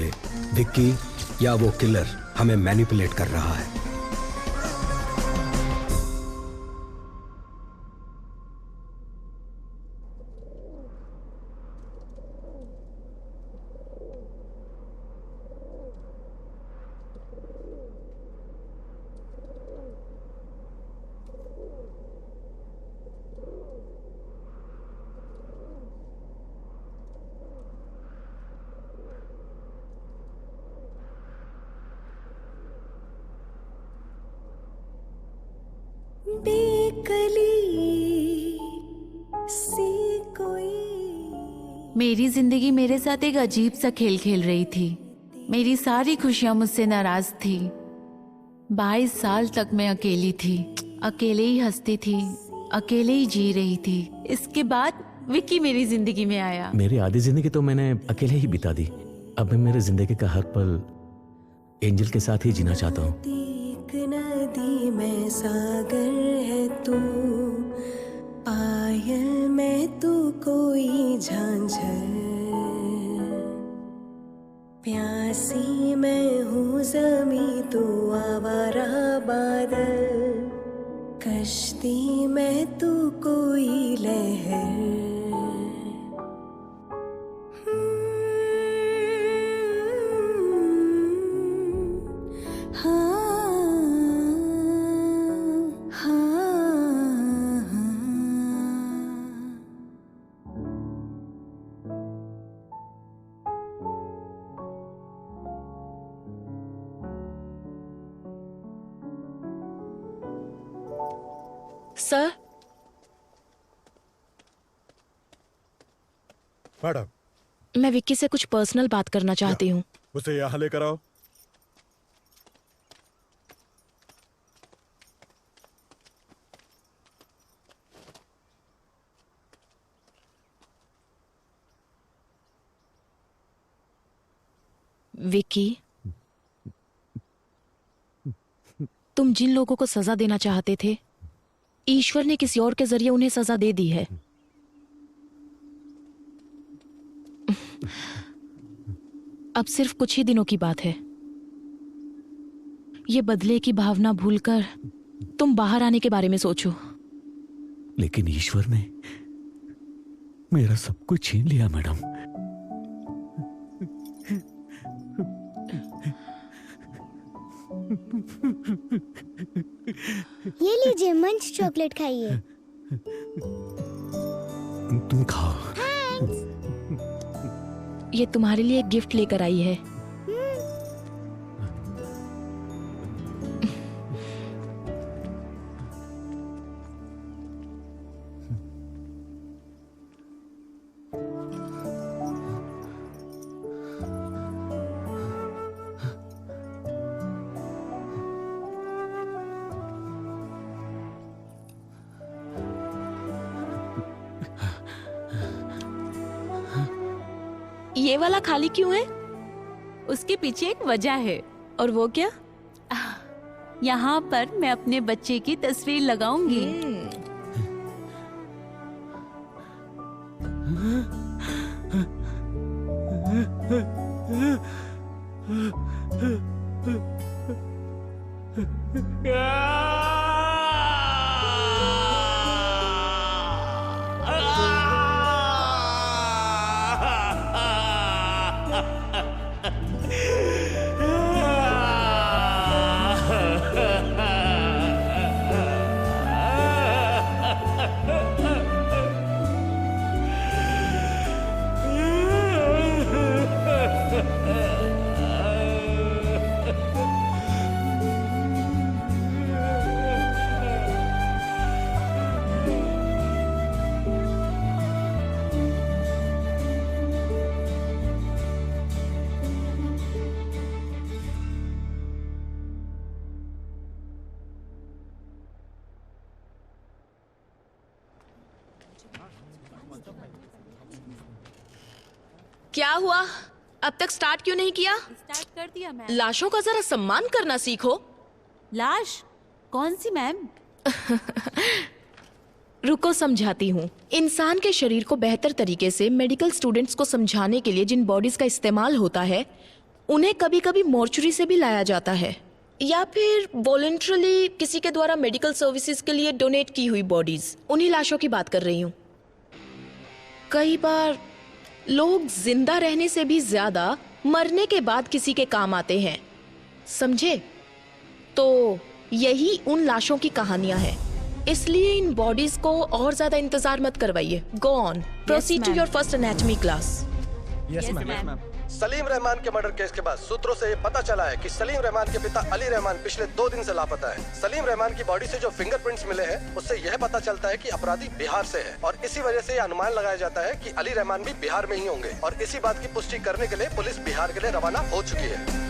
[SPEAKER 17] विक्की या वो किलर हमें मैनिपुलेट कर रहा है।
[SPEAKER 7] मेरी जिंदगी मेरे साथ एक अजीब सा खेल खेल रही थी। मेरी सारी खुशियां मुझसे नाराज थी। 22 साल तक मैं अकेली थी, अकेले ही हंसती थी, अकेले ही जी रही थी। इसके बाद विक्की मेरी जिंदगी में आया।
[SPEAKER 1] मेरी आधी जिंदगी तो मैंने अकेले ही बिता दी। अब मैं मेरे जिंदगी का हर पल एंजल के साथ ही जीना चाहता हूँ।
[SPEAKER 16] एक नदी में सागर है तू, पायल में तू कोई झांझर, प्यासी मैं हूँ ज़मीं तू आवारा बादल, कश्ती में तू कोई लहर।
[SPEAKER 8] सर,
[SPEAKER 4] मैडम,
[SPEAKER 8] मैं विक्की से कुछ पर्सनल बात करना चाहती हूँ।
[SPEAKER 4] उसे यहाँ लेकर आओ।
[SPEAKER 8] विक्की, तुम जिन लोगों को सजा देना चाहते थे, ईश्वर ने किसी और के जरिए उन्हें सजा दे दी है। अब सिर्फ कुछ ही दिनों की बात है। ये बदले की भावना भूलकर तुम बाहर आने के बारे में सोचो।
[SPEAKER 1] लेकिन ईश्वर ने मेरा सब कुछ छीन लिया मैडम।
[SPEAKER 5] ये लीजिए, मंच चॉकलेट खाइए।
[SPEAKER 1] तुम खाओ।
[SPEAKER 8] ये तुम्हारे लिए एक गिफ्ट लेकर आई है। ये वाला खाली क्यों है?
[SPEAKER 7] उसके पीछे एक वजह है।
[SPEAKER 8] और वो क्या?
[SPEAKER 7] यहाँ पर मैं अपने बच्चे की तस्वीर लगाऊंगी।
[SPEAKER 8] क्या हुआ? अब तक स्टार्ट क्यों नहीं किया?
[SPEAKER 7] स्टार्ट कर दिया मैम।
[SPEAKER 8] लाशों का जरा सम्मान करना सीखो।
[SPEAKER 7] लाश? कौन सी मैम?
[SPEAKER 8] रुको समझाती हूँ। इंसान के शरीर को बेहतर तरीके से मेडिकल स्टूडेंट्स को समझाने के लिए जिन बॉडीज का इस्तेमाल होता है, उन्हें कभी कभी मॉर्चुरी से भी लाया जाता है, या फिर वॉलंटरली किसी के द्वारा मेडिकल सर्विसेज के लिए डोनेट की हुई बॉडीज। उन्हीं लाशों की बात कर रही हूँ। कई बार लोग जिंदा रहने से भी ज्यादा मरने के बाद किसी के काम आते हैं, समझे? तो यही उन लाशों की कहानियां हैं। इसलिए इन बॉडीज को और ज्यादा इंतजार मत करवाइए। Go on, proceed to your first anatomy class.
[SPEAKER 22] Yes ma'am.
[SPEAKER 21] Salim Rahman के मर्डर केस के बाद सूत्रों से ये पता चला है कि सलीम रहमान के पिता अली रहमान पिछले 2 दिन से लापता है। सलीम रहमान की बॉडी से जो फिंगरप्रिंट्स मिले हैं, उससे यह पता चलता है कि अपराधी बिहार से है, और इसी वजह से यह अनुमान लगाया जाता है कि अली रहमान भी बिहार में ही होंगे। और इसी बात की पुष्टि करने के लिए पुलिस बिहार के लिए रवाना हो चुकी है।